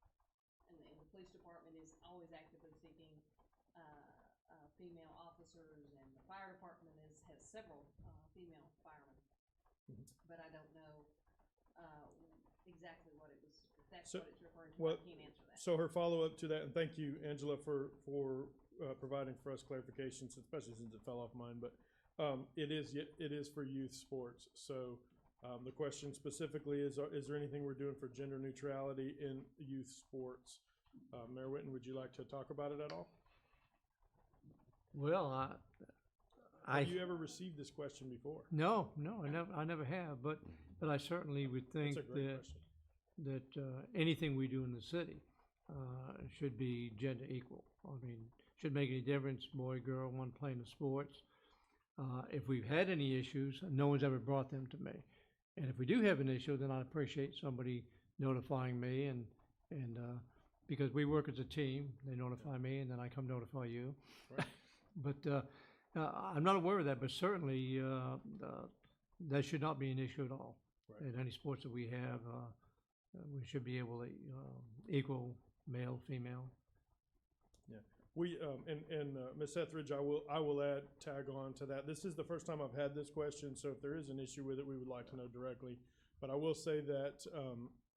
and the police department is always actively seeking, female officers, and the fire department has several, female firemen. But I don't know, exactly what it was, if that's So, what it's referring to, well, I can't answer that. So her follow-up to that, and thank you, Angela, for providing for us clarifications, especially since it fell off mine, but it is for youth sports. So the question specifically is there anything we're doing for gender neutrality in youth sports? Mayor Witten, would you like to talk about it at all? Well, Have you ever received this question before? no, I never have, but I certainly would think That's a great question. that anything we do in the city should be gender equal. I mean, shouldn't make any difference, boy, girl, one playing the sports. If we've had any issues, no one's ever brought them to me. And if we do have an issue, then I appreciate somebody notifying me, and because we work as a team, they notify me, and then I come notify you. Right. But I'm not aware of that, but certainly that should not be an issue at all. Right. In any sports that we have, we should be able to equal male, female. Yeah, we and Ms. Etheridge, I will tag on to that. This is the first time I've had this question, so if there is an issue with it, we would like to know directly. But I will say that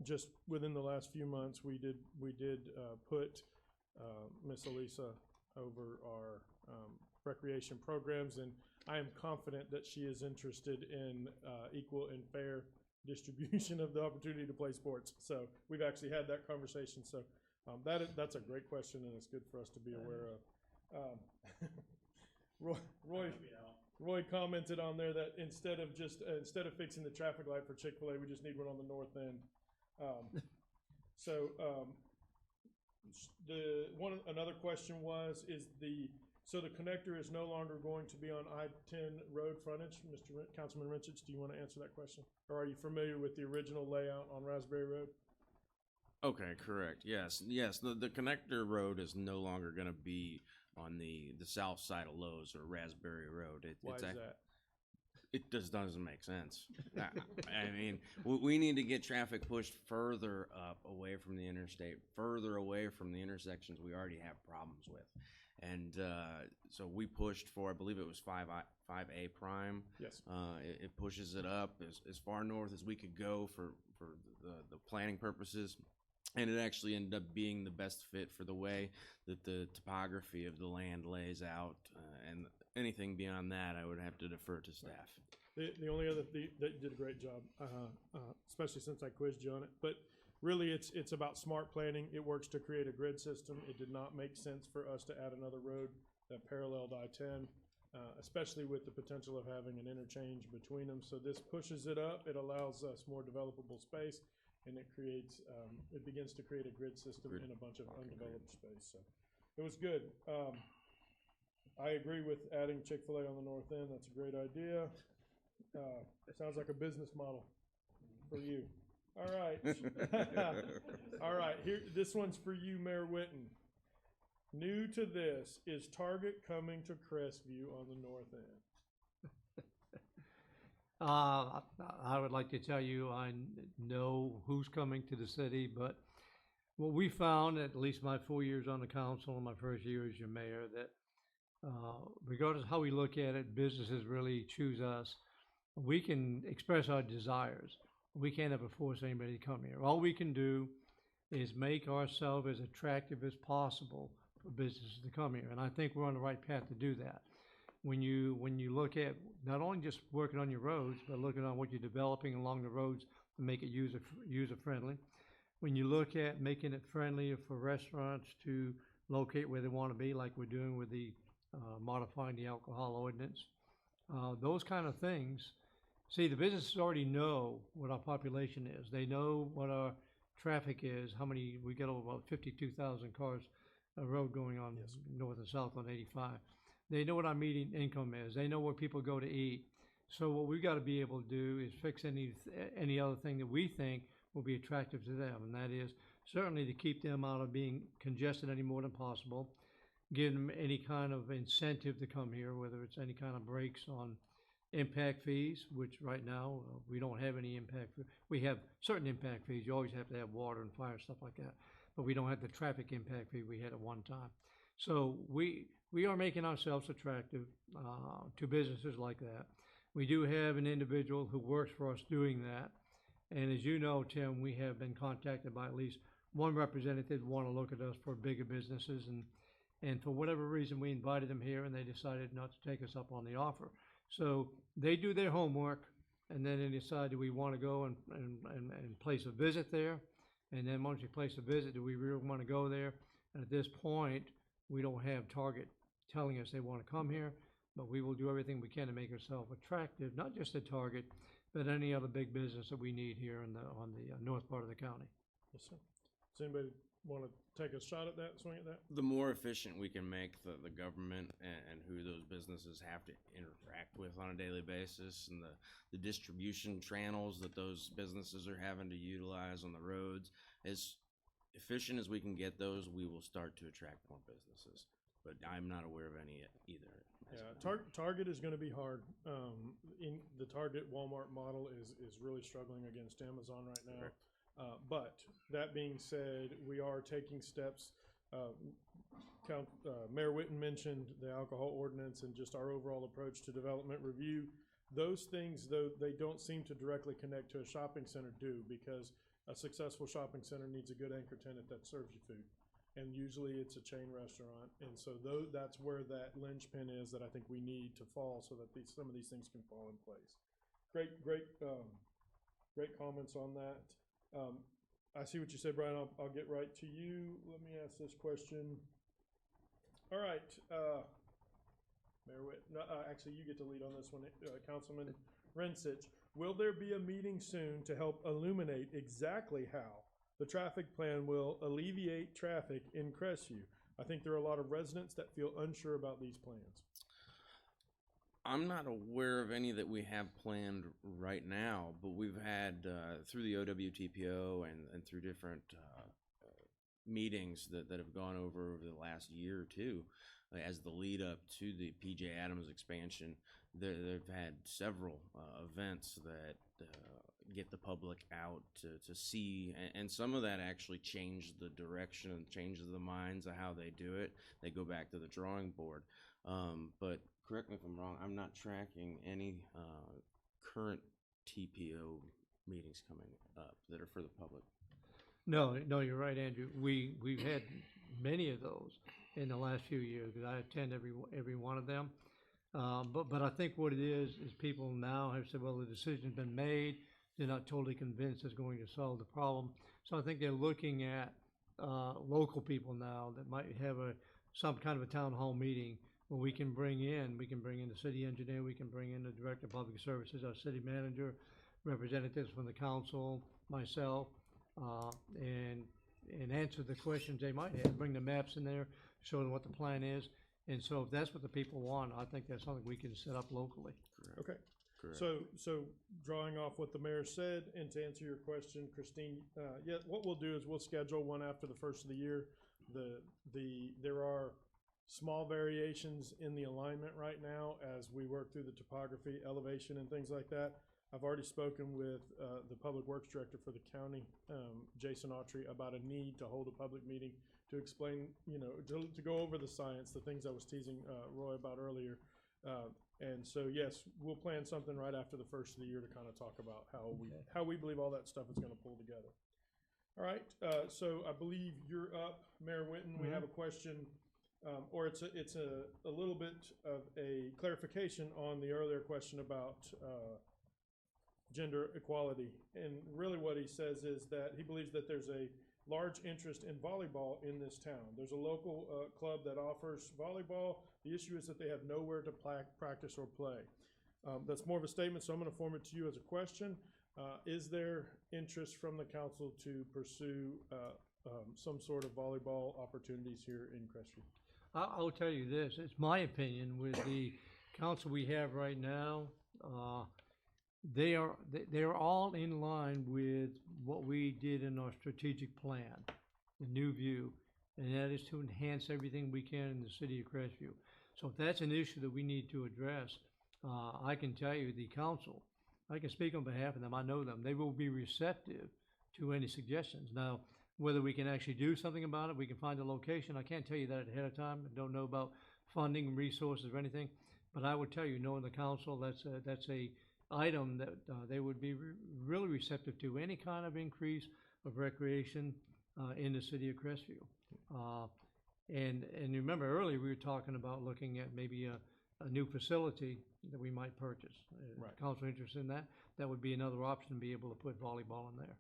just within the last few months, we did put Ms. Elisa over our recreation programs, and I am confident that she is interested in equal and fair distribution of the opportunity to play sports. So we've actually had that conversation. So that's a great question, and it's good for us to be aware of. Roy commented on there that instead of fixing the traffic light for Chick-fil-A, we just need one on the north end. Another question was, so the connector is no longer going to be on I-10 road frontage? Councilman Rinse, do you want to answer that question? Or are you familiar with the original layout on Raspberry Road? Okay, correct. Yes. The connector road is no longer going to be on the south side of Lowe's or Raspberry Road. Why is that? It just doesn't make sense. I mean, we need to get traffic pushed further up, away from the interstate, further away from the intersections we already have problems with. And so we pushed for, I believe it was 5A prime. Yes. It pushes it up as far north as we could go for the planning purposes. And it actually ended up being the best fit for the way that the topography of the land lays out. And anything beyond that, I would have to defer to staff. The only other thing, that you did a great job, especially since I quizzed you on it. But really, it's about smart planning. It works to create a grid system. It did not make sense for us to add another road that paralleled I-10, especially with the potential of having an interchange between them. So this pushes it up. It allows us more developable space, and it begins to create a grid system in a bunch of undeveloped space. So it was good. I agree with adding Chick-fil-A on the north end. That's a great idea. Sounds like a business model for you. All right. All right. This one's for you, Mayor Witten. New to this, is Target coming to Crestview on the north end? I would like to tell you I know who's coming to the city, but what we found, at least my 4 years on the council and my first year as your mayor, that regardless of how we look at it, businesses really choose us. We can express our desires. We can't ever force anybody to come here. All we can do is make ourselves as attractive as possible for businesses to come here, and I think we're on the right path to do that. When you look at not only just working on your roads, but looking on what you're developing along the roads to make it user-friendly. When you look at making it friendlier for restaurants to locate where they want to be, like we're doing with the modifying the alcohol ordinance, those kind of things. See, the businesses already know what our population is. They know what our traffic is, how many, we get over about 52,000 cars a road going on north and south on 85. They know what our median income is. They know where people go to eat. So what we've got to be able to do is fix any other thing that we think will be attractive to them, and that is certainly to keep them out of being congested any more than possible, give them any kind of incentive to come here, whether it's any kind of breaks on impact fees, which right now, we don't have any impact. We have certain impact fees. You always have to have water and fire, stuff like that. But we don't have the traffic impact fee we had at one time. So we are making ourselves attractive to businesses like that. We do have an individual who works for us doing that. And as you know, Tim, we have been contacted by at least one representative who want to look at us for bigger businesses. And for whatever reason, we invited them here and they decided not to take us up on the offer. So they do their homework and then they decide, do we want to go and place a visit there? And then once you place a visit, do we really want to go there? And at this point, we don't have Target telling us they want to come here, but we will do everything we can to make ourselves attractive, not just at Target, but any other big business that we need here on the north part of the county. Yes, sir. Does anybody want to take a shot at that, swing at that? The more efficient we can make the government and who those businesses have to interact with on a daily basis, and the distribution channels that those businesses are having to utilize on the roads, as efficient as we can get those, we will start to attract more businesses. But I'm not aware of any either. Yeah, Target is going to be hard. In the Target Walmart model is really struggling against Amazon right now. Correct. But that being said, we are taking steps. Mayor Witten mentioned the alcohol ordinance and just our overall approach to development review. Those things, though they don't seem to directly connect to a shopping center, do, because a successful shopping center needs a good anchor tenant that serves you food. And usually it's a chain restaurant. And so that's where that linchpin is that I think we need to fall so that some of these things can fall in place. Great comments on that. I see what you said, Brian. I'll get right to you. Let me ask this question. All right, Mayor Witt. No, actually, you get to lead on this one, Councilman Rinse. Will there be a meeting soon to help illuminate exactly how the traffic plan will alleviate traffic in Crestview? I think there are a lot of residents that feel unsure about these plans. I'm not aware of any that we have planned right now, but we've had through the OWTPO and through different meetings that have gone over the last year or two as the lead up to the PJ Adams expansion. They've had several events that get the public out to see, and some of that actually changed the direction and changes the minds of how they do it. They go back to the drawing board. But correct me if I'm wrong, I'm not tracking any current TPO meetings coming up that are for the public. No, you're right, Andrew. We've had many of those in the last few years because I attend every one of them. But I think what it is people now have said, well, the decision's been made. They're not totally convinced it's going to solve the problem. So I think they're looking at local people now that might have some kind of a town hall meeting where we can bring in the city engineer, we can bring in the director of public services, our city manager, representatives from the council, myself, and answer the questions they might have. Bring the maps in there, show them what the plan is. And so if that's what the people want, I think that's something we can set up locally. Correct. Okay. Correct. So drawing off what the mayor said, and to answer your question, Christine, what we'll do is we'll schedule one after the first of the year. There are small variations in the alignment right now as we work through the topography, elevation, and things like that. I've already spoken with the public works director for the county, Jason Autry, about a need to hold a public meeting to explain, to go over the science, the things I was teasing Roy about earlier. And so, yes, we'll plan something right after the first of the year to kind of talk about how we believe all that stuff is going to pull together. All right, so I believe you're up, Mayor Witten. Mm-hmm. We have a question, or it's a little bit of a clarification on the earlier question about gender equality. And really what he says is that he believes that there's a large interest in volleyball in this town. There's a local club that offers volleyball. The issue is that they have nowhere to practice or play. That's more of a statement, so I'm going to form it to you as a question. Is there interest from the council to pursue some sort of volleyball opportunities here in Crestview? I'll tell you this. It's my opinion with the council we have right now, they are all in line with what we did in our strategic plan, the new view, and that is to enhance everything we can in the city of Crestview. So if that's an issue that we need to address, I can tell you, the council, I can speak on behalf of them, I know them, they will be receptive to any suggestions. Now, whether we can actually do something about it, we can find a location, I can't tell you that ahead of time, I don't know about funding, resources, or anything, but I would tell you, knowing the council, that's a item that they would be really receptive to, any kind of increase of recreation in the city of Crestview. And remember earlier, we were talking about looking at maybe a new facility that we might purchase. Right. Council interest in that? That would be another option, to be able to put volleyball in there.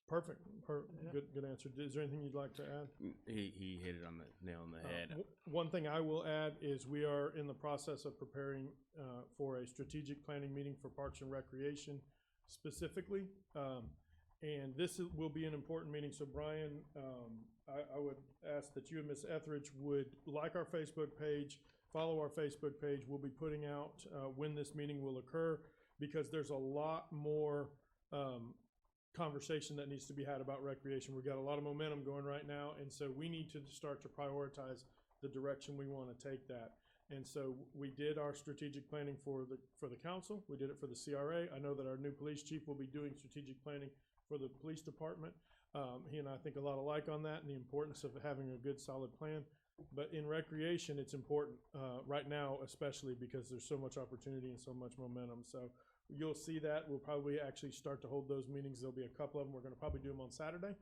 Perfect. Yeah. Good answer. Is there anything you'd like to add? He hit it on the nail on the head. One thing I will add is we are in the process of preparing for a strategic planning meeting for Parks and Recreation specifically. And this will be an important meeting. So Brian, I would ask that you and Ms. Etheridge would like our Facebook page, follow our Facebook page. We'll be putting out when this meeting will occur, because there's a lot more conversation that needs to be had about recreation. We've got a lot of momentum going right now, and so we need to start to prioritize the direction we want to take that. And so we did our strategic planning for the council. We did it for the CRA. I know that our new police chief will be doing strategic planning for the police department. He and I think a lot alike on that, and the importance of having a good, solid plan. But in recreation, it's important right now, especially because there's so much opportunity and so much momentum. So you'll see that. We'll probably actually start to hold those meetings. There'll be a couple of them. We're going to probably do them on Saturday.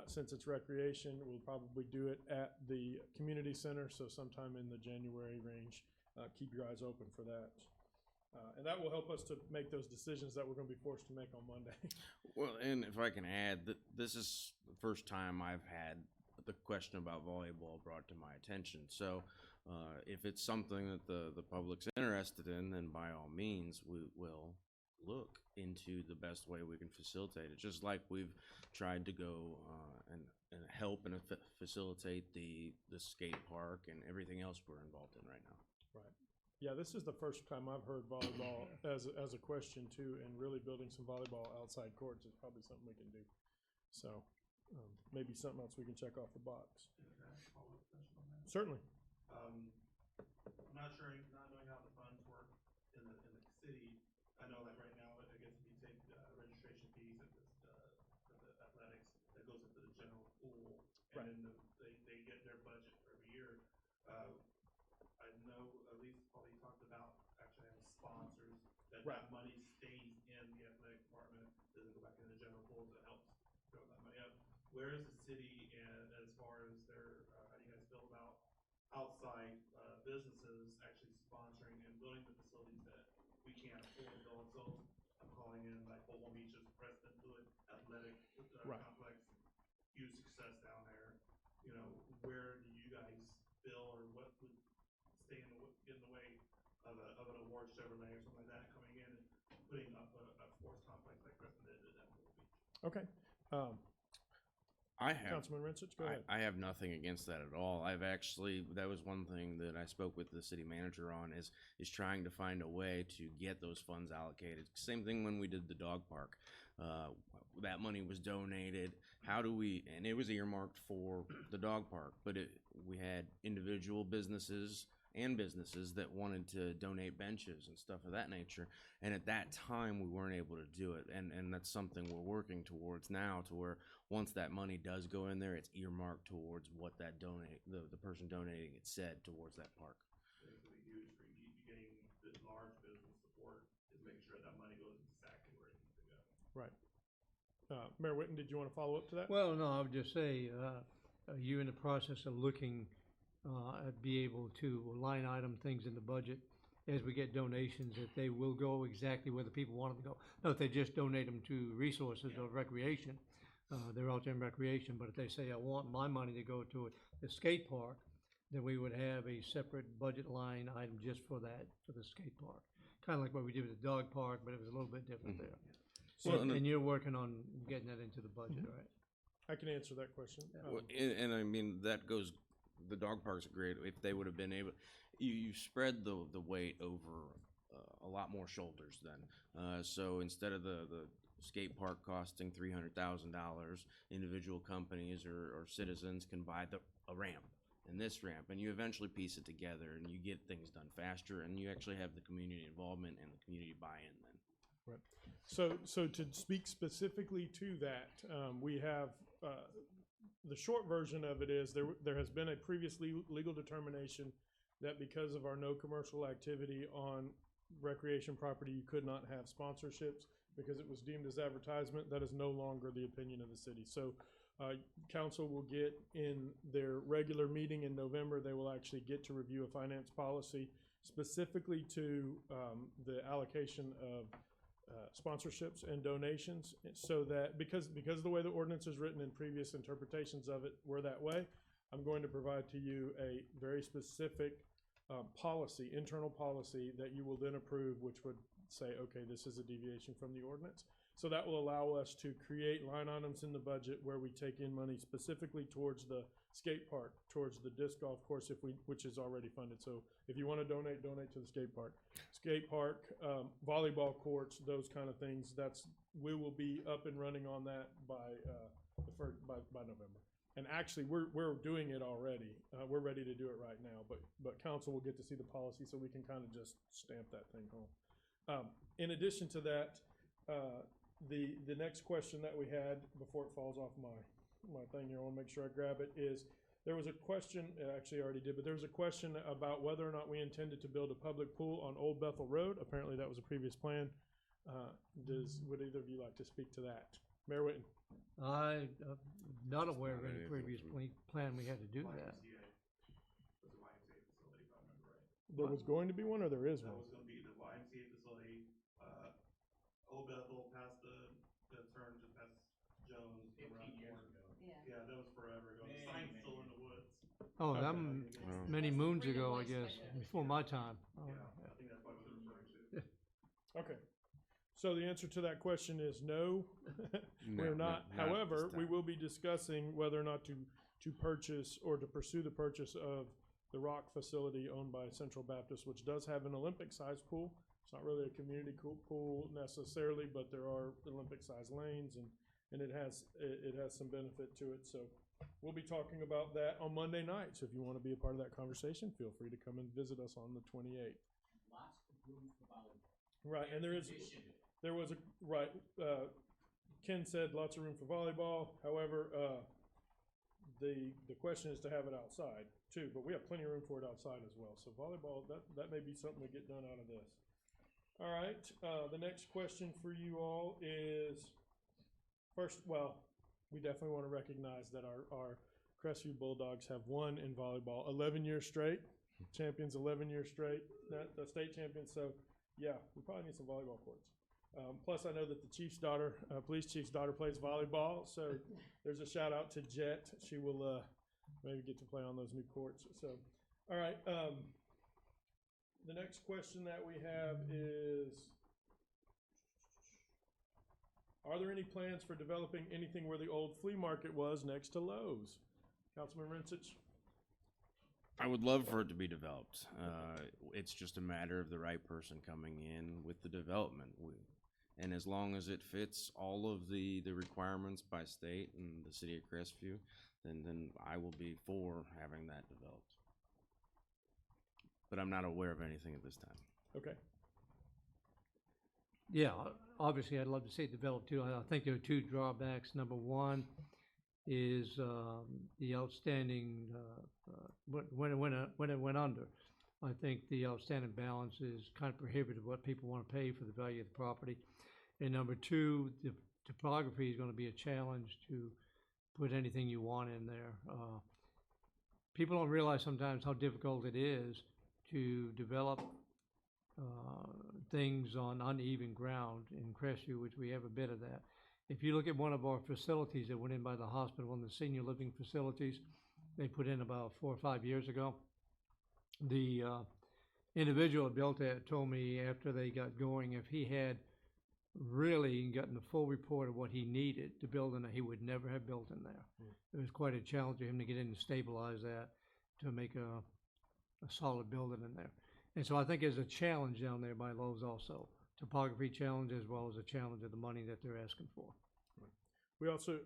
Since it's recreation, we'll probably do it at the community center. So sometime in the January range, keep your eyes open for that. And that will help us to make those decisions that we're going to be forced to make on Monday. Well, and if I can add, this is the first time I've had the question about volleyball brought to my attention. So if it's something that the public's interested in, then by all means, we will look into the best way we can facilitate it. Just like we've tried to go and help and facilitate the skate park and everything else we're involved in right now. Right. Yeah, this is the first time I've heard volleyball as a question too, and really building some volleyball outside courts is probably something we can do. So maybe something else we can check off the box. Can I ask a follow-up question on that? Certainly. I'm not sure, not knowing how the funds work in the city. I know like right now, I guess if you take registration fees at this, for the athletics, that goes into the general pool. Right. And then they get their budget for every year. I know at least Paulie talked about actually having sponsors, that Right. that money stays in the athletic department, doesn't go back in the general pool, that helps fill that money up. Where is the city and as far as their, how do you guys feel about outside businesses actually sponsoring and building the facilities that we can't afford to build? So I'm calling in like Volleyball Beach's Preston Fluid Athletic Right. Complex, huge success down there. You know, where do you guys feel, or what would stay in the way of an award Chevrolet or something like that coming in and putting up a sports complex like Preston did at Volleyball Beach? Okay. I have Councilman Rinse, go ahead. I have nothing against that at all. I've actually, that was one thing that I spoke with the city manager on, is trying to find a way to get those funds allocated. Same thing when we did the dog park. That money was donated. How do we, and it was earmarked for the dog park, but we had individual businesses that wanted to donate benches and stuff of that nature. And at that time, we weren't able to do it. And that's something we're working towards now, to where once that money does go in there, it's earmarked towards what that the person donating it said towards that park. Basically huge for getting the large business support, is making sure that money goes exactly where it needs to go. Right. Mayor Witten, did you want to follow up to that? Well, no, I would just say, you in the process of looking be able to line item things in the budget as we get donations, that they will go exactly where the people want them to go. Not if they just donate them to resources or recreation, they're out there in recreation, but if they say, I want my money to go to the skate park, then we would have a separate budget line item just for that, for the skate park. Kind of like what we did with the dog park, but it was a little bit different there. So, Well, and you're working on getting that into the budget, right? I can answer that question. Well, and I mean, that goes, the dog parks are great. If they would have been able, you spread the weight over a lot more shoulders then. So instead of the skate park costing $300,000, individual companies or citizens can buy a ramp and this ramp, and you eventually piece it together and you get things done faster, and you actually have the community involvement and the community buy-in then. Right. So to speak specifically to that, we have, the short version of it is there has been a previous legal determination that because of our no commercial activity on recreation property, you could not have sponsorships because it was deemed as advertisement. That is no longer the opinion of the city. So council will get in their regular meeting in November, they will actually get to review a finance policy specifically to the allocation of sponsorships and donations, so that because of the way the ordinance is written and previous interpretations of it were that way, I'm going to provide to you a very specific policy, internal policy that you will then approve, which would say, okay, this is a deviation from the ordinance. So that will allow us to create line items in the budget where we take in money specifically towards the skate park, towards the disc golf course, which is already funded. So if you want to donate to the skate park, volleyball courts, those kind of things. We will be up and running on that by November. And actually, we're doing it already. We're ready to do it right now, but council will get to see the policy so we can kind of just stamp that thing home. In addition to that, the next question that we had before it falls off my thing here, I want to make sure I grab it, is there was a question, actually I already did, but there was a question about whether or not we intended to build a public pool on Old Bethel Road. Apparently that was a previous plan. Would either of you like to speak to that? Mayor Witten. I'm not aware of any previous plan we had to do that. Was a YMCA facility, if I remember right. There was going to be one, or there is That one? was gonna be the YMCA facility, Old Bethel past the turn just past Jones. 15 years ago. Yeah, that was forever ago. The sign's still in the woods. Oh, Okay. that many moons ago, I guess, before my time. Oh, Yeah, I think that's what they're referring to. Okay. So the answer to that question is no, we're not. Not However, this we time. will be discussing whether or not to purchase or to pursue the purchase of the rock facility owned by Central Baptist, which does have an Olympic-sized pool. It's not really a community pool necessarily, but there are Olympic-sized lanes, and it has some benefit to it. So we'll be talking about that on Monday night. So if you want to be a part of that conversation, feel free to come and visit us on the 28th. Lots of room for volleyball. Right, and there was a, right, Ken said lots of room for volleyball. However, the question is to have it outside too, but we have plenty of room for it outside as well. So volleyball, that may be something we get done out of this. All right, the next question for you all is, first, well, we definitely want to recognize that our Crestview Bulldogs have won in volleyball 11 years straight, champions 11 years straight, the state champions. So yeah, we probably need some volleyball courts. Plus, I know that the chief's daughter, police chief's daughter, plays volleyball. So there's a shout out to Jet. She will maybe get to play on those new courts. So, all right. The next question that we have is, are there any plans for developing anything where the old flea market was next to Lowe's? Councilman Rinse. I would love for it to be developed. It's just a matter of the right person coming in with the development. And as long as it fits all of the requirements by state and the city of Crestview, then I will be for having that developed. But I'm not aware of anything at this time. Okay. Yeah, obviously, I'd love to see it developed too. I think there are two drawbacks. Number one is the outstanding, when it went under. I think the outstanding balance is kind of prohibitive what people want to pay for the value of the property. And number two, the topography is going to be a challenge to put anything you want in there. People don't realize sometimes how difficult it is to develop things on uneven ground in Crestview, which we have a bit of that. If you look at one of our facilities that went in by the hospital, one of the senior living facilities, they put in about 4 or 5 years ago. The individual that built that told me after they got going, if he had really gotten the full report of what he needed to build in there, he would never have built in there. It was quite a challenge for him to get in and stabilize that to make a solid building in there. And so I think there's a challenge down there by Lowe's also, topography challenge as well as a challenge of the money that they're asking for. We also,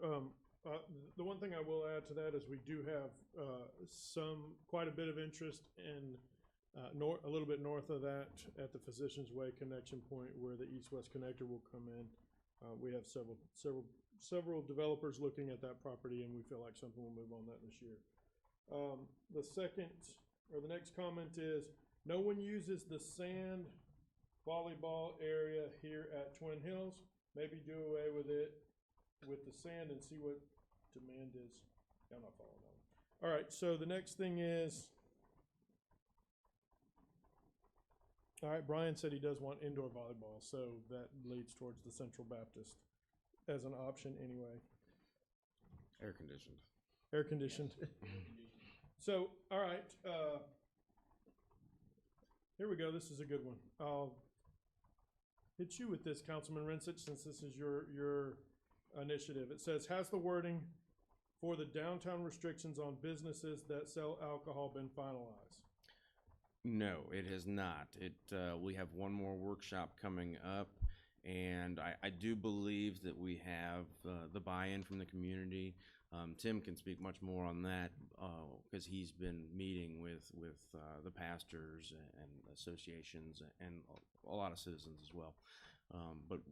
the one thing I will add to that is we do have quite a bit of interest in a little bit north of that at the Physicians Way connection point where the EastWest Connector will come in. We have several developers looking at that property, and we feel like something will move on that this year. The next comment is, no one uses the sand volleyball area here at Twin Hills. Maybe do away with it with the sand and see what demand is. Yeah, I'm not following that. All right, so the next thing is, all right, Brian said he does want indoor volleyball, so that leads towards the Central Baptist as an option anyway. Air conditioned. Air conditioned. So, all right, here we go. This is a good one. I'll hit you with this, Councilman Rinse, since this is your initiative. It says, has the wording for the downtown restrictions on businesses that sell alcohol been finalized? No, it has not. We have one more workshop coming up, and I do believe that we have the buy-in from the community. Tim can speak much more on that because he's been meeting with the pastors and associations and a lot of citizens as well. But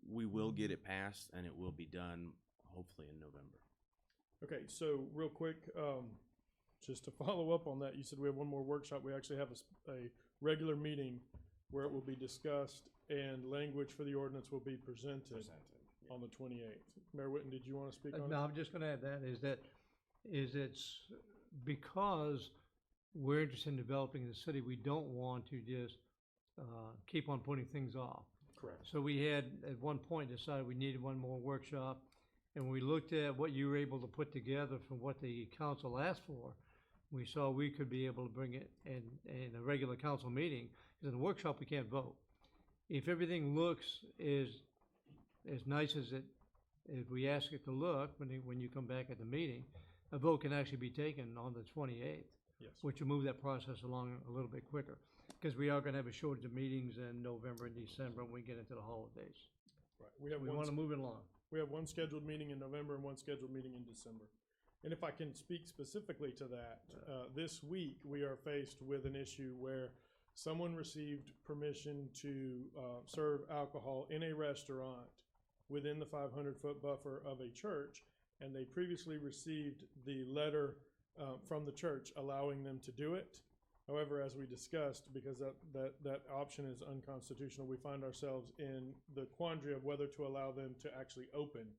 we will get it passed, and it will be done hopefully in November. Okay, so real quick, just to follow up on that, you said we have one more workshop. We actually have a regular meeting where it will be discussed and language for the ordinance will be presented on the 28th. Mayor Witten, did you want to speak on No, it? I'm just gonna add that, it's because we're interested in developing the city, we don't want to just keep on putting things off. Correct. So we had, at one point, decided we needed one more workshop, and when we looked at what you were able to put together from what the council asked for, we saw we could be able to bring it in a regular council meeting, because in a workshop, we can't vote. If everything looks as nice as if we ask it to look, when you come back at the meeting, a vote can actually be taken on the 28th. Yes. Which will move that process along a little bit quicker, because we are gonna have a shortage of meetings in November and December when we get into the holidays. Right. We wanna move it along. We have one scheduled meeting in November and one scheduled meeting in December. And if I can speak specifically to that, this week we are faced with an issue where someone received permission to serve alcohol in a restaurant within the 500-foot buffer of a church, and they previously received the letter from the church allowing them to do it. However, as we discussed, because that option is unconstitutional, we find ourselves in the quandary of whether to allow them to actually open.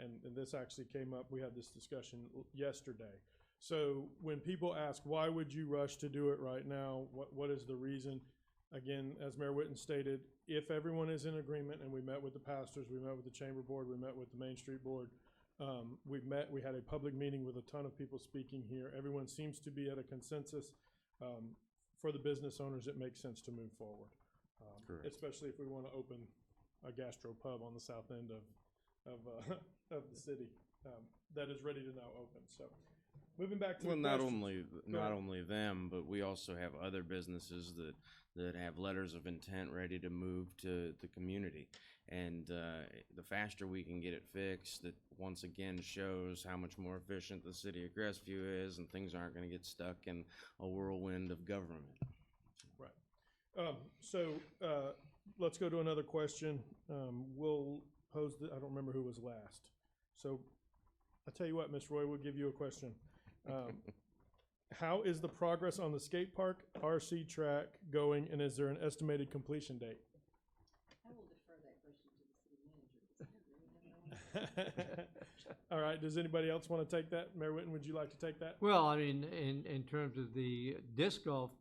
And this actually came up, we had this discussion yesterday. So when people ask, why would you rush to do it right now? What is the reason? Again, as Mayor Witten stated, if everyone is in agreement, and we met with the pastors, we met with the Chamber Board, we met with the Main Street Board, we had a public meeting with a ton of people speaking here. Everyone seems to be at a consensus. For the business owners, it makes sense to move forward. Correct. Especially if we want to open a gastro pub on the south end of the city that is ready to now open. So moving back to Well, the not questions. only them, but we also have other businesses that have letters of intent ready to move to the community. And the faster we can get it fixed, that once again shows how much more efficient the city of Crestview is, and things aren't going to get stuck in a whirlwind of government. Right. Let's go to another question. We'll pose I don't remember who was last. So I'll tell you what, Ms. Roy, we'll give you a question. How is the progress on the skate park RC track going, and is there an estimated completion date? I will defer that question to the city manager, because I really have no idea. All right, does anybody else want to take that? Mayor Witten, would you like to take that? Well, I mean, in terms of the disc golf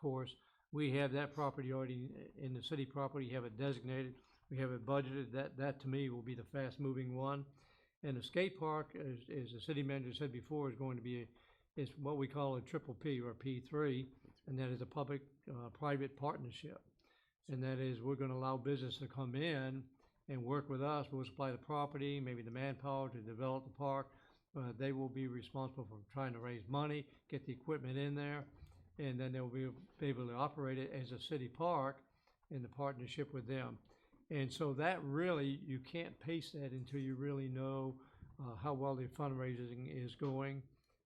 course, we have that property already in the city property, have it designated, we have it budgeted, that to me will be the fast-moving one. And the skate park, as the city manager said before, is going to be, is what we call a triple P or a P3, and that is a public-private partnership. And that is, we're gonna allow business to come in and work with us, we'll supply the property, maybe the manpower to develop the park. They will be responsible for trying to raise money, get the equipment in there. and then they'll be able to operate it as a city park in the partnership with them. And so that really, you can't pace that until you really know how well the fundraising is going,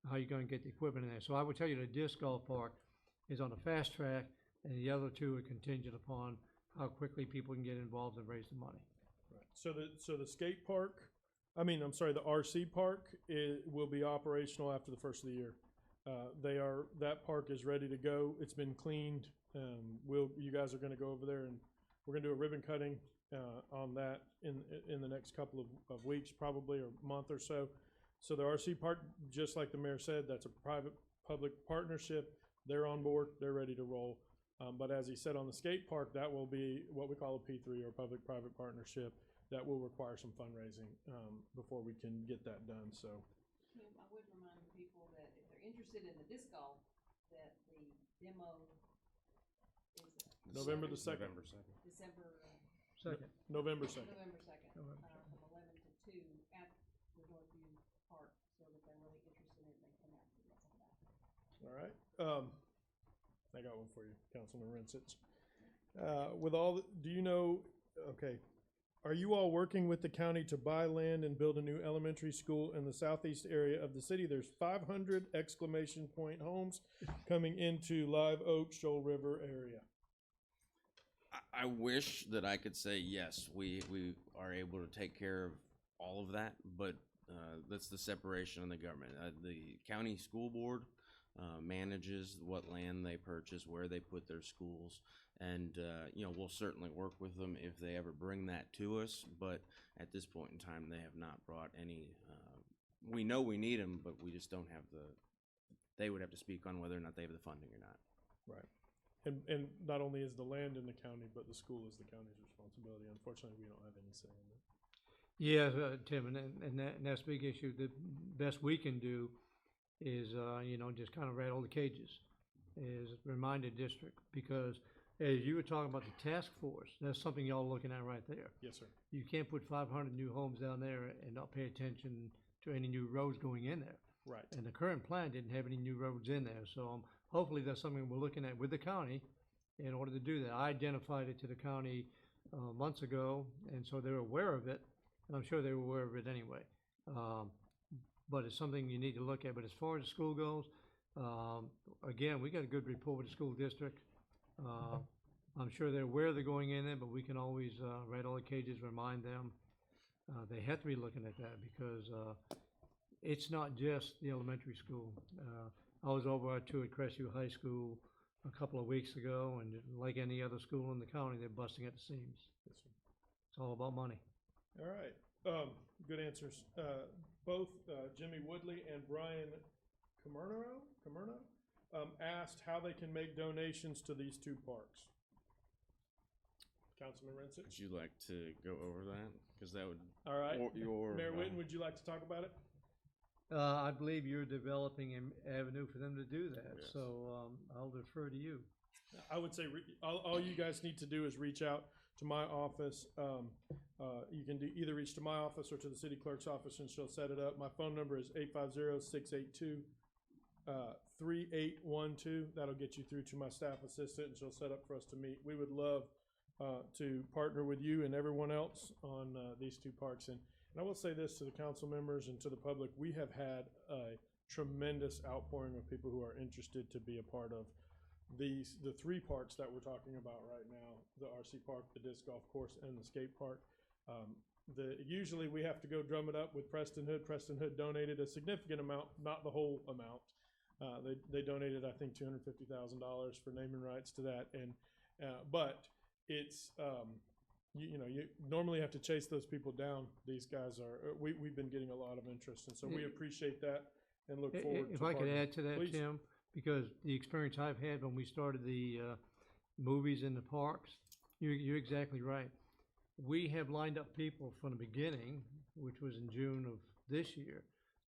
how you're going to get the equipment in there. So I would tell you the disc golf park is on a fast track, and the other two are contingent upon how quickly people can get involved and raise the money. Right. So the skate park, the RC park will be operational after the first of the year. That park is ready to go. It's been cleaned. You guys are gonna go over there and we're gonna do a ribbon cutting, on that in the next couple of weeks, probably, or month or so. So the RC park, just like the mayor said, that's a private-public partnership. They're on board, they're ready to roll. But as he said, on the skate park, that will be what we call a P3, or public-private partnership. That will require some fundraising before we can get that done, so. I would remind people that if they're interested in the disc golf, that the demo is November the 2nd. December, Second. November 2nd. November 2nd, November from 11 to 2 at the Northview Park, so that they're really interested in it, they come out to the back. All right. I got one for you, Councilman Rinse. Do you know, okay, are you all working with the county to buy land and build a new elementary school in the southeast area of the city? There's 500 exclamation point homes coming into Live Oak, Shoal River area. I wish that I could say, yes, we are able to take care of all of that, but that's the separation in the government. The county school board manages what land they purchase, where they put their schools, and we'll certainly work with them if they ever bring that to us, but at this point in time, they have not brought any. We know we need them, but we just don't have they would have to speak on whether or not they have the funding or not. Right. And not only is the land in the county, but the school is the county's responsibility. Unfortunately, we don't have any say in it. Yeah, Tim, and that's a big issue. The best we can do is, just kind of rattle the cages, is remind the district, because as you were talking about the task force, that's something y'all looking at right there. Yes, sir. You can't put 500 new homes down there and not pay attention to any new roads going in there. Right. And the current plan didn't have any new roads in there, so hopefully that's something we're looking at with the county in order to do that. I identified it to the county months ago, and so they're aware of it, and I'm sure they were aware of it anyway. But it's something you need to look at. But as far as the school goes, again, we got a good rapport with the school district. I'm sure they're aware they're going in there, but we can always rattle the cages, remind them. They have to be looking at that, because it's not just the elementary school. I was over to at Crestview High School a couple of weeks ago, and like any other school in the county, they're busting at the seams. Yes, sir. It's all about money. All right. Good answers. Both Jimmy Woodley and Brian Camerno asked how they can make donations to these two parks. Councilman Rinse. Would you like to go over that? Because that would. All right. Mayor Witten, Witten, would you like to talk about it? I believe you're developing an avenue for them to do that, Yes. so I'll defer to you. I would say all you guys need to do is reach out to my office. You can either reach to my office or to the city clerk's office, and she'll set it up. My phone number is 850-682-3812. That'll get you through to my staff assistant, and she'll set up for us to meet. We would love to partner with you and everyone else on these two parks. And I will say this to the council members and to the public: we have had a tremendous outpouring of people who are interested to be a part of the three parks that we're talking about right now: the RC park, the disc golf course, and the skate park. Usually we have to go drum it up with Preston Hood. Preston Hood donated a significant amount, not the whole amount. They donated, I think, $250,000 for naming rights to that. And but it's you normally have to chase those people down. These guys are we've been getting a lot of interest, and so we appreciate that and look forward. If I could add to that, Please. Tim, because the experience I've had when we started the movies in the parks, you're exactly right. We have lined up people from the beginning, which was in June of this year,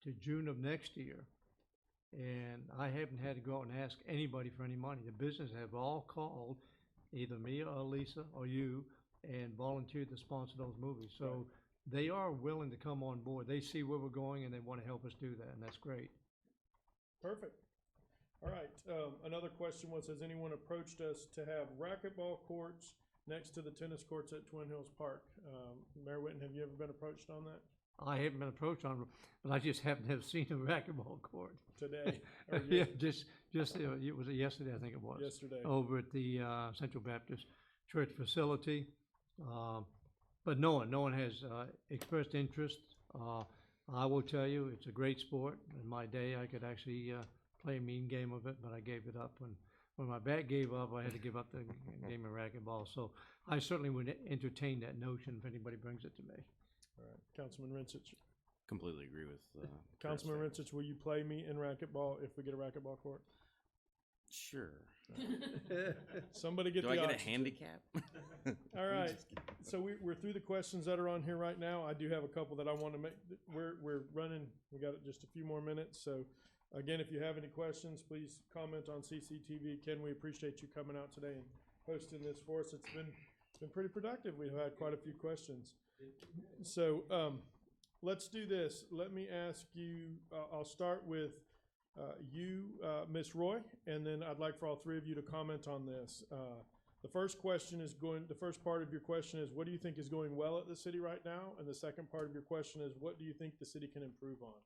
to June of next year. And I haven't had to go out and ask anybody for any money. The business have all called, either me or Lisa or you, and volunteered to sponsor those movies. So they are willing to come on board. They see where we're going and they want to help us do that, and that's great. Perfect. All right, another question was, has anyone approached us to have racquetball courts next to the tennis courts at Twin Hills Park? Mayor Witten, have you ever been approached on that I haven't been approached on, it, but I just happen to have seen a racquetball court. today? Or Yeah, it was yesterday, I think it was. yesterday? Over at the Central Baptist Church facility. But no one has expressed interest. I will tell you, it's a great sport. In my day, I could actually play a mean game of it, but I gave it up. When my back gave up, I had to give up the game of racquetball. So I certainly would entertain that notion if anybody brings it to me. All right, Councilman Rinse, Completely agree with, Councilman Chris Rinse, will you play me in racquetball if we get a racquetball court? there. Sure. Somebody get Do the I get a oxygen. handicap? All right, so we're through the questions that are on here right now. I do have a couple that I want to make. We're running. We got just a few more minutes. So again, if you have any questions, please comment on CCTV. Ken, we appreciate you coming out today and hosting this for us. It's been pretty productive. We've had quite a few questions. So let's do this. Let me ask you. I'll start with you, Ms. Roy, and then I'd like for all three of you to comment on this. The first part of your question is, what do you think is going well at the city right now? And the second part of your question is, what do you think the city can improve on?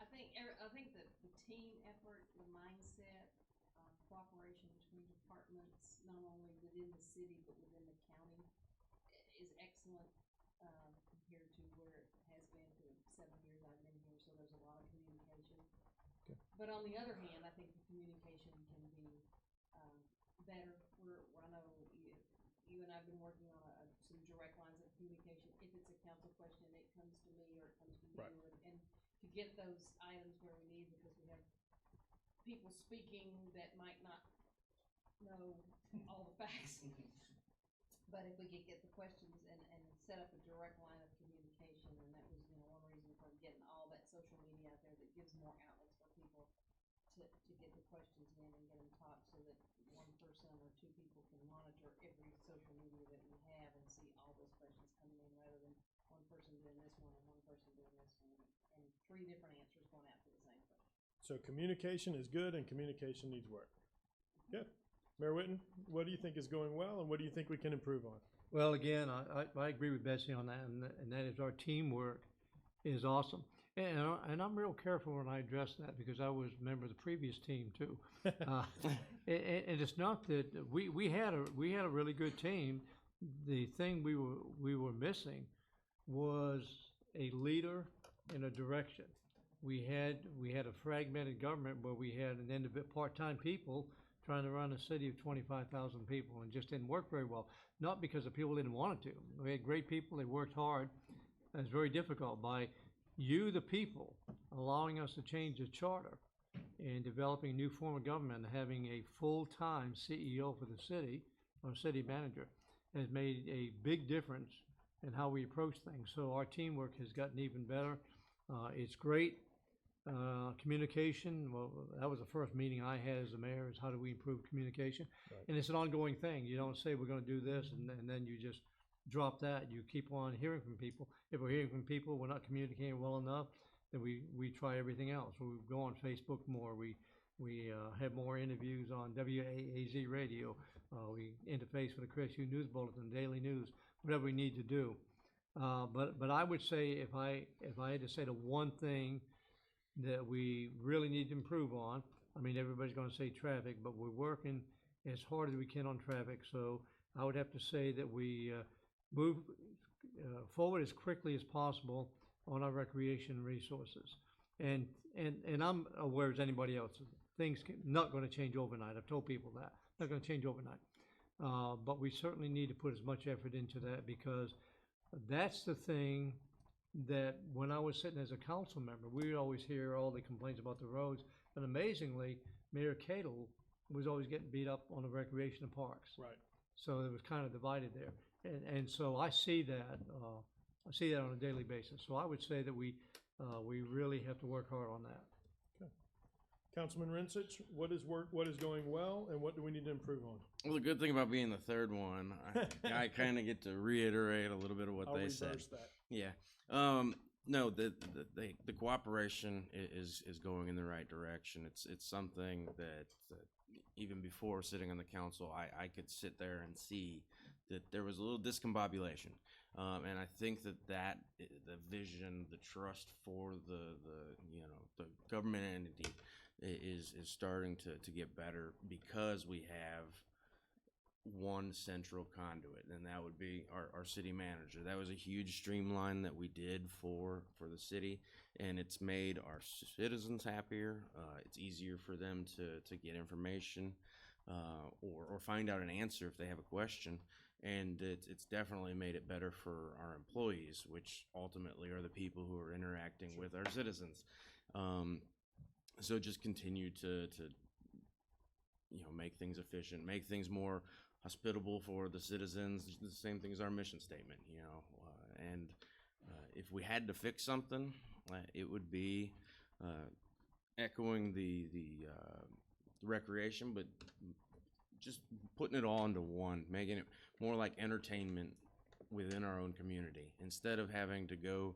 I think that the team effort, the mindset, cooperation between departments, not only within the city but within the county, is excellent compared to where it has been for the 7 years I've been here. So there's a lot of communication. Okay. But on the other hand, I think the communication can be better. I know you and I've been working on some direct lines of communication. If it's a council question, it comes to me or it comes to Right. you, and to get those items where we need, because we have people speaking that might not know all the facts. But if we could get the questions and set up a direct line of communication, and that was, one reason for getting all that social media out there, that gives more outlets for people to get the questions in and get them taught, so that one person or two people can monitor every social media that we have and see all those questions coming in, rather than one person doing this one and one person doing this one, and 3 different answers going out to the same question. So communication is good and communication needs work. Good. Mayor Witten, what do you think is going well and what do you think we can improve on? Well, again, I agree with Betsy on that, and that is our teamwork is awesome. And I'm real careful when I address that, because I was a member of the previous team too. And it's not that we had a really good team. The thing we were missing was a leader and a direction. We had a fragmented government where we had an end of it part-time people trying to run a city of 25,000 people, and just didn't work very well. Not because the people didn't want it to. We had great people, they worked hard. It was very difficult. By you, the people, allowing us to change the charter and developing a new form of government, and having a full-time CEO for the city, or city manager, has made a big difference in how we approach things. So our teamwork has gotten even better. It's great. Communication, well, that was the first meeting I had as the mayor, is how do we improve communication? Right. And it's an ongoing thing. You don't say we're gonna do this and then you just drop that. You keep on hearing from people. If we're hearing from people, we're not communicating well enough, then we try everything else. We go on Facebook more. We have more interviews on WAAZ radio. We interface with the Crestview News Bulletin, Daily News, whatever we need to do. But I would say, if I had to say the one thing that we really need to improve on, I mean, everybody's gonna say traffic, but we're working as hard as we can on traffic. So I would have to say that we move forward as quickly as possible on our recreation resources. And I'm aware as anybody else, things not gonna change overnight. I've told people that, not gonna change overnight. But we certainly need to put as much effort into that, because that's the thing that when I was sitting as a council member, we would always hear all the complaints about the roads, but amazingly, Mayor Cato was always getting beat up on the recreation and parks. Right. So it was kind of divided there. And so I see that on a daily basis. So I would say that we really have to work hard on that. Okay. Councilman Rinsich, what is going well and what do we need to improve on? Well, the good thing about being the third one, I kind of get to reiterate a little bit of what I'll they reverse said. that. Yeah. No, the cooperation is going in the right direction. It's something that even before sitting on the council, I could sit there and see that there was a little discombobulation, and I think that the vision, the trust for the government entity is starting to get better because we have one central conduit, and that would be our city manager. That was a huge streamline that we did for the city, and it's made our citizens happier. It's easier for them to get information or find out an answer if they have a question, and it's definitely made it better for our employees, which ultimately are the people who are interacting with our citizens. So just continue to make things efficient, make things more hospitable for the citizens. The same thing as our mission statement, and if we had to fix something, it would be echoing the recreation, but just putting it all into one, making it more like entertainment within our own community. Instead of having to go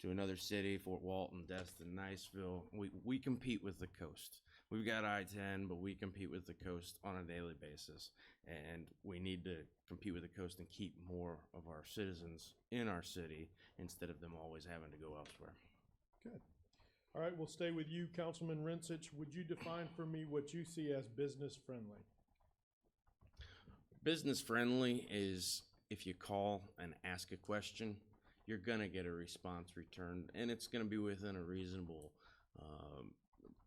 to another city, Fort Walton, Destin, Niceville, we compete with the coast. We've got I-10, but we compete with the coast on a daily basis, and we need to compete with the coast and keep more of our citizens in our city instead of them always having to go elsewhere. Good. All right, we'll stay with you, Councilman Rinse. Would you define for me what you see as business friendly? Business friendly is if you call and ask a question, you're gonna get a response returned, and it's gonna be within a reasonable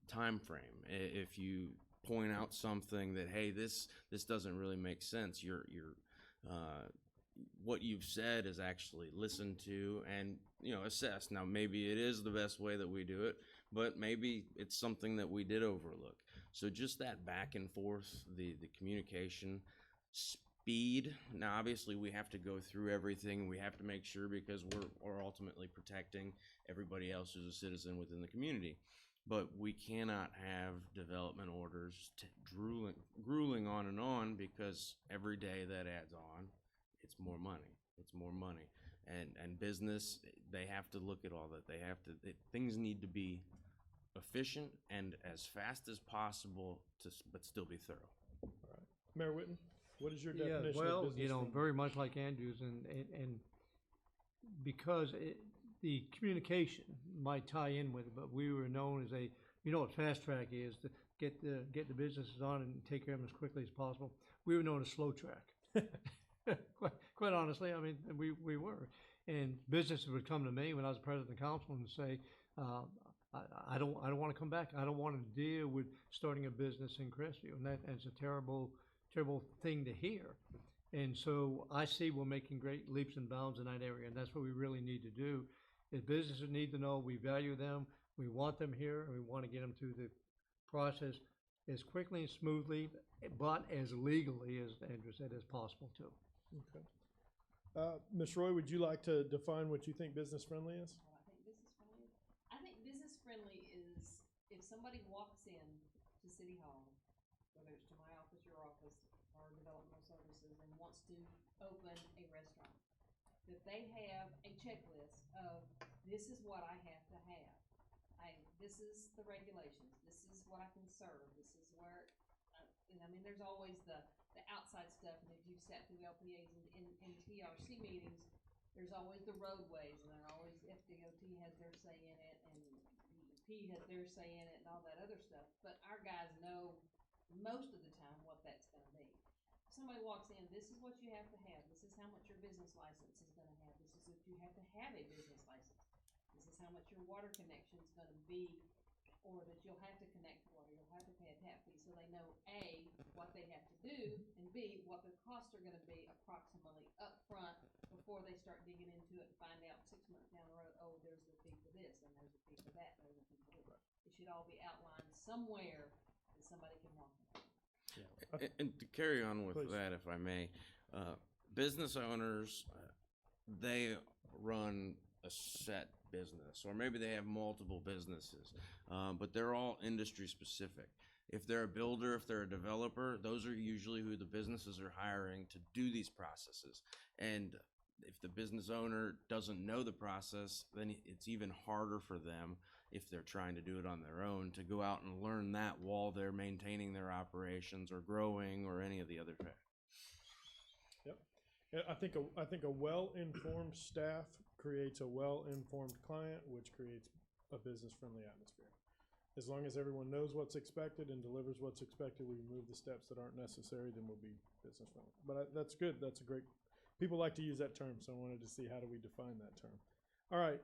time frame. If you point out something that, hey, this doesn't really make sense, what you've said is actually listened to and assessed. Now maybe it is the best way that we do it, but maybe it's something that we did overlook. So just that back and forth, the communication, speed. Now obviously we have to go through everything. We have to make sure, because we're ultimately protecting everybody else who's a citizen within the community. But we cannot have development orders grueling on and on, because every day that adds on, it's more money. It's more money. And business, they have to look at all that. Things need to be efficient and as fast as possible, but still be thorough. All right. Mayor Witten, what is your Yeah, definition well, of business friendly? very much like Andrew's, and because the communication might tie in with it, but we were known as what fast track is, to get the businesses on and take care of them as quickly as possible. We were known as slow track. Quite honestly, I mean, we were. And businesses would come to me when I was president of the council and say, I don't want to come back. I don't want to deal with starting a business in Crestview. And that's a terrible thing to hear. And so I see we're making great leaps and bounds in that area, and that's what we really need to do. Is businesses need to know we value them, we want them here, and we want to get them through the process as quickly and smoothly, but as legally, as Andrew said, as possible too. Okay. Ms. Roy, would you like to define what you think business friendly is? I think business friendly is if somebody walks in to City Hall, whether it's to my office, your office, or developmental services, and wants to open a restaurant, that they have a checklist of, this is what I have to have. This is the regulations. This is what I can serve. This is where, there's always the outside stuff. And if you've sat through LPAs and TRC meetings, there's always the roadways, and FDOT has their say in it, and DEP has their say in it, and all that other stuff. But our guys know most of the time what that's going to be. If somebody walks in, this is what you have to have. This is how much your business license is going to have. This is what you have to have a business license. This is how much your water connection is going to be, or that you'll have to connect to water. You'll have to pay a tap fee, so they know A, what they have to do, and B, what their costs are going to be approximately up front before they start digging into it and find out 6 months down the road, oh, there's the fee for this, and there's a fee for that, and there's a fee for this. It should all be outlined somewhere that somebody can walk in. And to carry on with Please. that, if I may, business owners, they run a set business, or maybe they have multiple businesses, but they're all industry specific. If they're a builder, if they're a developer, those are usually who the businesses are hiring to do these processes. And if the business owner doesn't know the process, then it's even harder for them, if they're trying to do it on their own, to go out and learn that while they're maintaining their operations or growing or any of the other Yep. Yeah, I think a well-informed staff creates a well-informed client, which creates a business-friendly atmosphere. As long as everyone knows what's expected and delivers what's expected, we remove the steps that aren't necessary, then we'll be business-friendly. But that's good. That's a great, people like to use that term, so I wanted to see how do we define that term. All right,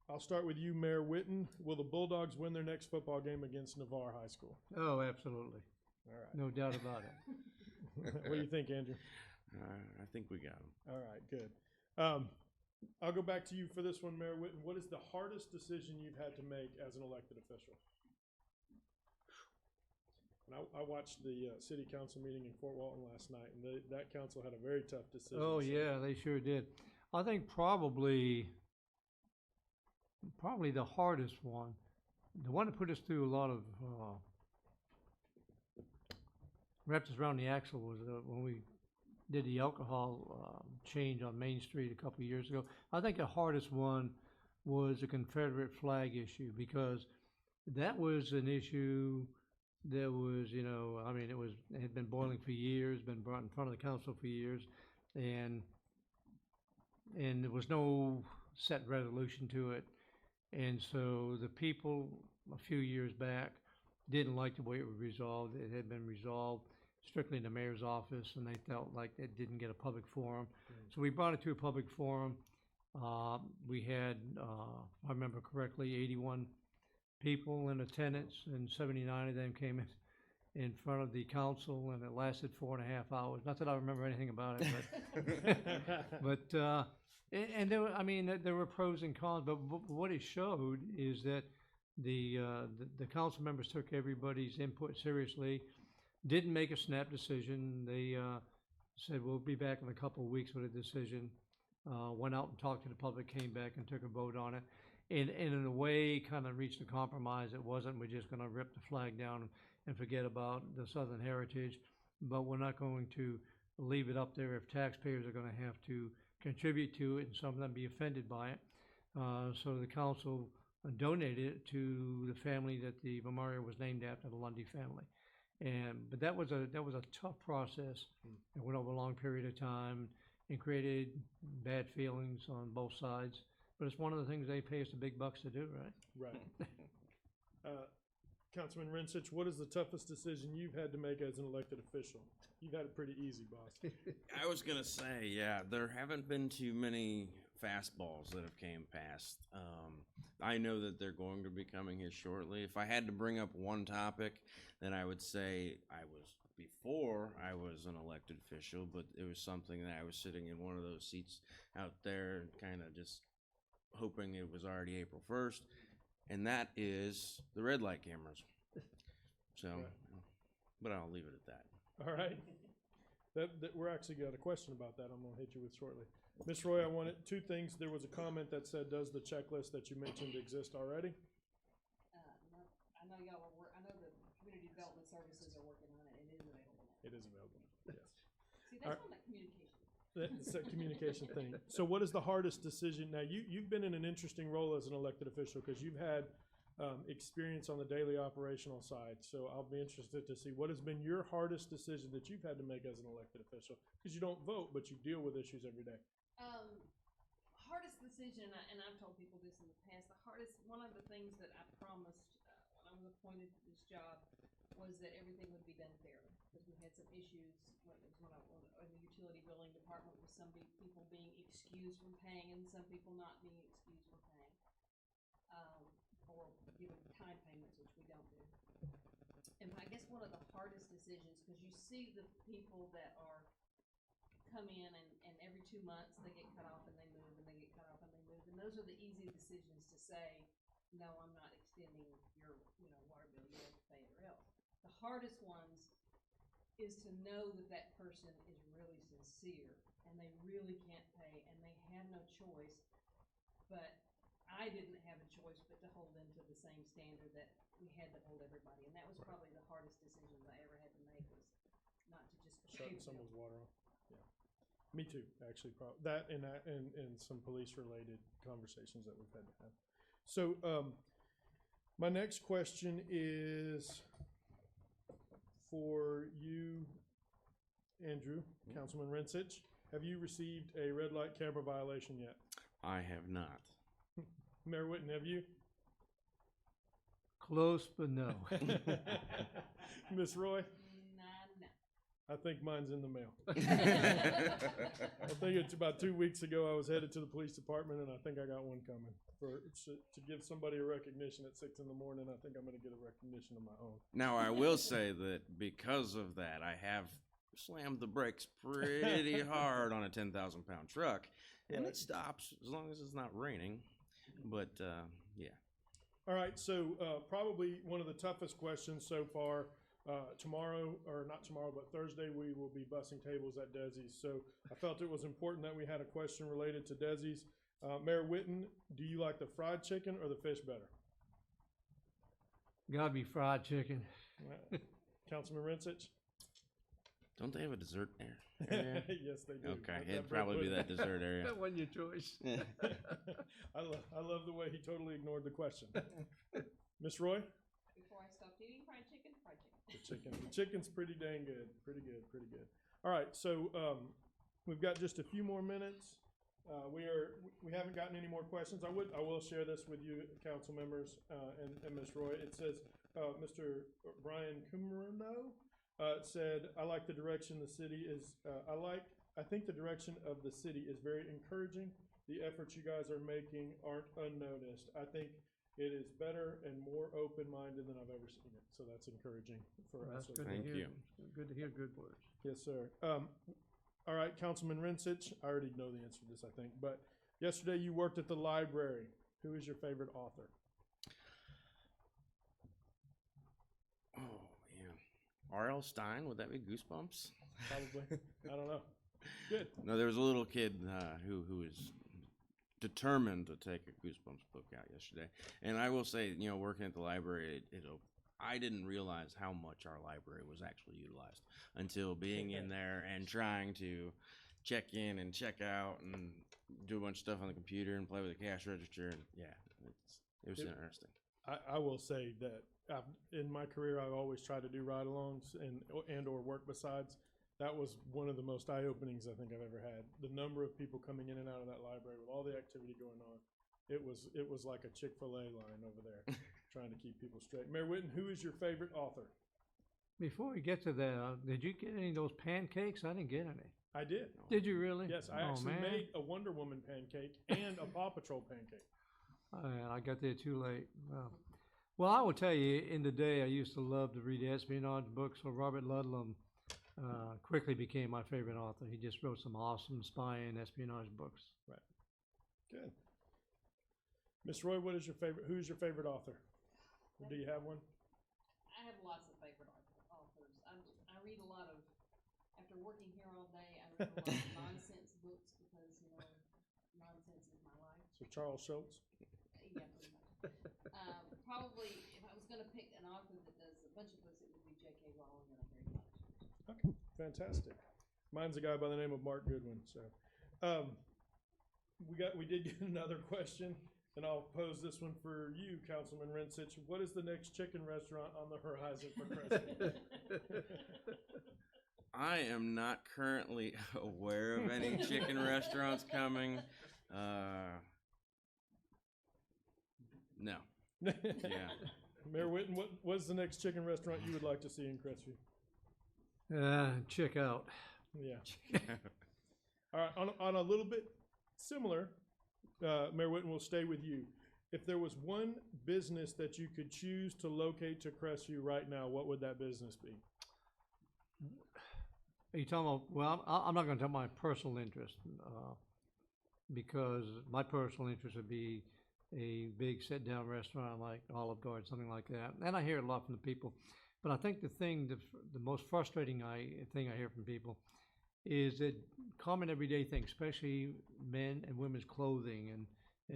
I'll start with you, Mayor Witten. Will the Bulldogs win their next football game against Navarre High School? Oh, absolutely. All right. No doubt about it. What do you think, Andrew? I think we got them. All right, good. I'll go back to you for this one, Mayor Witten. What is the hardest decision you've had to make as an elected official? And I watched the city council meeting in Fort Walton last night, and that council had a very tough decision. Oh, so- yeah, they sure did. I think probably the hardest one, the one that put us through a lot of, wrapped us around the axle was when we did the alcohol change on Main Street a couple of years ago. I think the hardest one was the Confederate flag issue, because that was an issue that was, you know, I mean, it had been boiling for years, been brought in front of the council for years, and there was no set resolution to it. And so the people a few years back didn't like the way it was resolved. It had been resolved strictly in the mayor's office, and they felt like it didn't get a public forum. So we brought it to a public forum. We had, if I remember correctly, 81 people in attendance, and 79 of them came in front of the council, and it lasted 4.5 hours. Not that I remember anything about it, but and there were, I mean, there were pros and cons. But what it showed is that the council members took everybody's input seriously. Didn't make a snap decision. They said, we'll be back in a couple of weeks with a decision. Went out and talked to the public, came back and took a vote on it. And in a way, kind of reached a compromise. It wasn't, we're just going to rip the flag down and forget about the Southern heritage. But we're not going to leave it up there if taxpayers are going to have to contribute to it and some of them be offended by it. So the council donated it to the family that the memorial was named after, the Lundy family. But that was a tough process. It went over a long period of time and created bad feelings on both sides. But it's one of the things they pay us the big bucks to do, right? Right. Councilman Rinse, what is the toughest decision you've had to make as an elected official? You've had it pretty easy, boss. I was gonna say, yeah, there haven't been too many fastballs that have came past. I know that they're going to be coming here shortly. If I had to bring up one topic, then I would say before I was an elected official, but it was something that I was sitting in one of those seats out there and kind of just hoping it was already April 1st, and that is the red light cameras. So, but I'll leave it at that. All right. We're actually got a question about that I'm going to hit you with shortly. Ms. Roy, I wanted two things. There was a comment that said, does the checklist that you mentioned exist already? I know y'all are, I know the community development services are working on it, and it is available now. It is available, yes. See, that's on that communication. That's a communication thing. So what is the hardest decision? Now, you've been in an interesting role as an elected official because you've had experience on the daily operational side. So I'll be interested to see what has been your hardest decision that you've had to make as an elected official, because you don't vote, but you deal with issues every day. Hardest decision, and I've told people this in the past, one of the things that I promised when I was appointed to this job was that everything would be done fairly, because we had some issues when I was in the utility billing department with some people being excused from paying and some people not being excused from paying, or given time payments, which we don't do. And I guess one of the hardest decisions, because you see the people that are come in and every 2 months they get cut off and they move and they get cut off and they move, and those are the easy decisions to say, no, I'm not extending your water bill, you have to pay it or else. The hardest ones is to know that that person is really sincere and they really can't pay and they have no choice, but I didn't have a choice but to hold them to the same standard that we had to hold everybody, and that was probably the hardest decision I ever had to make, was not to just pay Shutting the bill. someone's water off. Me too, actually, that and some police-related conversations that we've had to have. So, my next question is for you, Andrew, Councilman Rinse. Have you received a red light camera violation yet? I have not. Mayor Witten, have you? Close, but no. Miss Roy? Nah, I think mine's in the mail. no. I think it's about 2 weeks ago, I was headed to the police department, and I think I got one coming. To give somebody a recognition at 6 in the morning, I think I'm gonna get a recognition of my own. Now, I will say that because of that, I have slammed the brakes pretty hard on a 10,000-pound truck, and Right. it stops as long as it's not raining. But yeah, All right, so probably one of the toughest questions so far. Tomorrow, or not tomorrow, but Thursday, we will be bussing tables at Desi's. So I felt it was important that we had a question related to Desi's. Mayor Witten, do you like the fried chicken or the fish better? Gotta be fried chicken. Councilman Rinsich? don't they have a dessert there? area? Yes, they do. Okay, That it'd bread probably be pudding. that dessert area. That wasn't your choice. I love the way he totally ignored the question. Miss Roy? Before I stopped eating fried chicken, fried The chicken. chicken's pretty dang good. Pretty good. All right, so we've got just a few more minutes. We haven't gotten any more questions. I will share this with you, council members, and Ms. Roy. It says, Mr. Brian Cumrano said, I like the direction the city is, I think the direction of the city is very encouraging. The efforts you guys are making aren't unnoticed. I think it is better and more open-minded than I've ever seen it. So that's encouraging for Well, us. that's good Thank to hear. you. Good to hear good words. Yes, sir. All right, Councilman Rinsich, I already know the answer to this, I think, but yesterday you worked at the library. Who is your favorite author? Oh man, R.L. Stein, would that be Goosebumps? Probably. I don't know. Good. No, there was a little kid who was determined to take a Goosebumps book out yesterday. And I will say, working at the library, I didn't realize how much our library was actually utilized until being in there and trying to check in and check out and do a bunch of stuff on the computer and play with the cash register. And yeah, it was interesting. I will say that in my career, I've always tried to do ride-alongs and or work besides. That was one of the most eye-openings I think I've ever had. The number of people coming in and out of that library with all the activity going on. It was like a Chick-fil-A line over there, trying to keep people straight. Mayor Witten, who is your favorite author? Before we get to that, did you get any of those pancakes? I didn't get any. I did. Did you really? Yes, I Oh, actually man. made a Wonder Woman pancake and a Paw Patrol pancake. I got there too late. Well, I will tell you, in the day, I used to love to read espionage books, so Robert Ludlum quickly became my favorite author. He just wrote some awesome spying espionage books. Good. Miss Roy, who's your favorite author? Or do you have one? I have lots of favorite authors. I read a lot of, after working here all day, I read a lot of nonsense books because, nonsense is my life. So Charles Schultz. Yeah, pretty much. Probably, if I was gonna pick an author that does a bunch of books, it would be J.K. Rowling, that I very much. Okay, fantastic. Mine's a guy by the name of Mark Goodwin. So, we did get another question, and I'll pose this one for you, Councilman Rinsich. What is the next chicken restaurant on the horizon for Crestview? I am not currently aware of any chicken restaurants coming. No. Yeah. Mayor Witten, what's the next chicken restaurant you would like to see in Crestview? Check out. Yeah. All right, on a little bit similar, Mayor Witten, will stay with you. If there was one business that you could choose to locate to Crestview right now, what would that business be? Are you talking about, well, I'm not gonna tell my personal interest, because my personal interest would be a big sit-down restaurant like Olive Garden, something like that. And I hear it a lot from the people. But I think the most frustrating thing I hear from people is that common everyday things, especially men and women's clothing and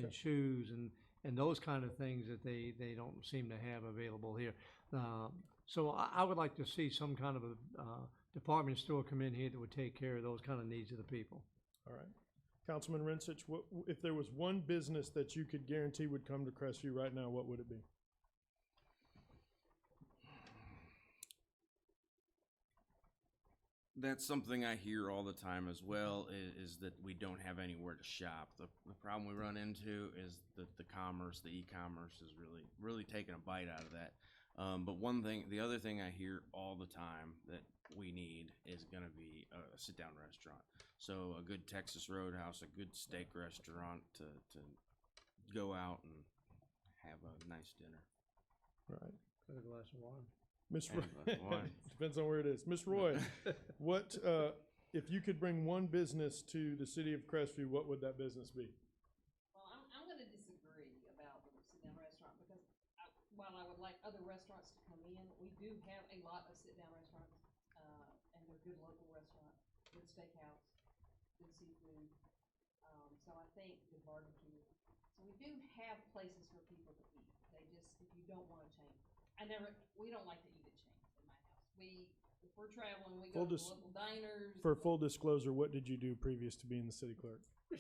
Okay. shoes and those kind of things that they don't seem to have available here. So I would like to see some kind of a department store come in here that would take care of those kind of needs of the people. All right. Councilman Rinse, what, if there was one business that you could guarantee would come to Crestview right now, what would it be? That's something I hear all the time as well, is that we don't have anywhere to shop. The problem we run into is that the e-commerce is really taking a bite out of that. But the other thing I hear all the time that we need is gonna be a sit-down restaurant. So a good Texas Roadhouse, a good steak restaurant to go out and have a nice dinner. Right. Got a glass of wine. Miss And a glass of Roy, wine. depends on where it is. Miss Roy, what, if you could bring one business to the city of Crestview, what would that business be? Well, I'm gonna disagree about the sit-down restaurant because while I would like other restaurants to come in, we do have a lot of sit-down restaurants, and they're good local restaurants, good steakhouse, good seafood. So I think the barbecue. So we do have places for people to eat. They just, if you don't wanna change. We don't like to eat at chains in my house. If we're traveling, we go to local diners. For full disclosure, what did you do previous to being the city clerk? I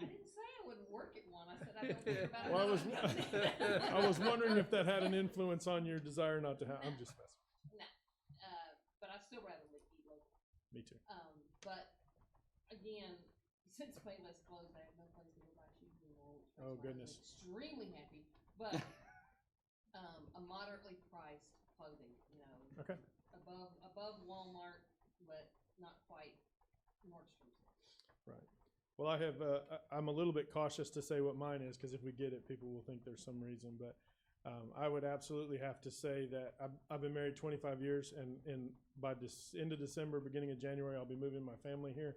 didn't say I wouldn't work at one. I said I don't care about Well, another company. I was wondering if that had an influence on your desire not to have, I'm just messing. No, but I still rather eat local. Me too. But again, since Payless closed, I have no place to go buy shoes anymore. Which makes Oh, me goodness. extremely happy. But a moderately priced clothing, Okay. above Walmart, but not quite Nordstrom's. Right. Well, I'm a little bit cautious to say what mine is, because if we get it, people will think there's some reason, but I would absolutely have to say that I've been married 25 years, and by end of December, beginning of January, I'll be moving my family here.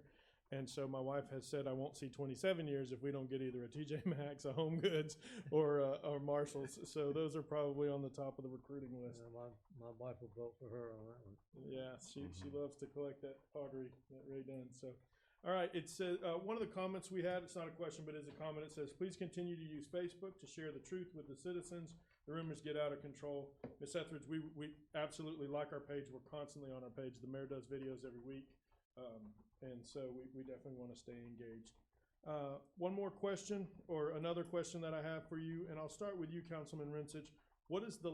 And so my wife has said I won't see 27 years if we don't get either a TJ Maxx, a Home Goods, or Marshalls. So those are probably on the top of the recruiting list. My wife will vote for her on that one. Yeah, she loves to collect that pottery that Ray done. So, all right, it says one of the comments we had. It's not a question, but is a comment. It says, "Please continue to use Facebook to share the truth with the citizens. The rumors get out of control." Ms. Etheridge, we absolutely like our page. We're constantly on our page. The mayor does videos every week. And so we definitely want to stay engaged. One more question, or another question that I have for you, and I'll start with you, Councilman Rinse. What's the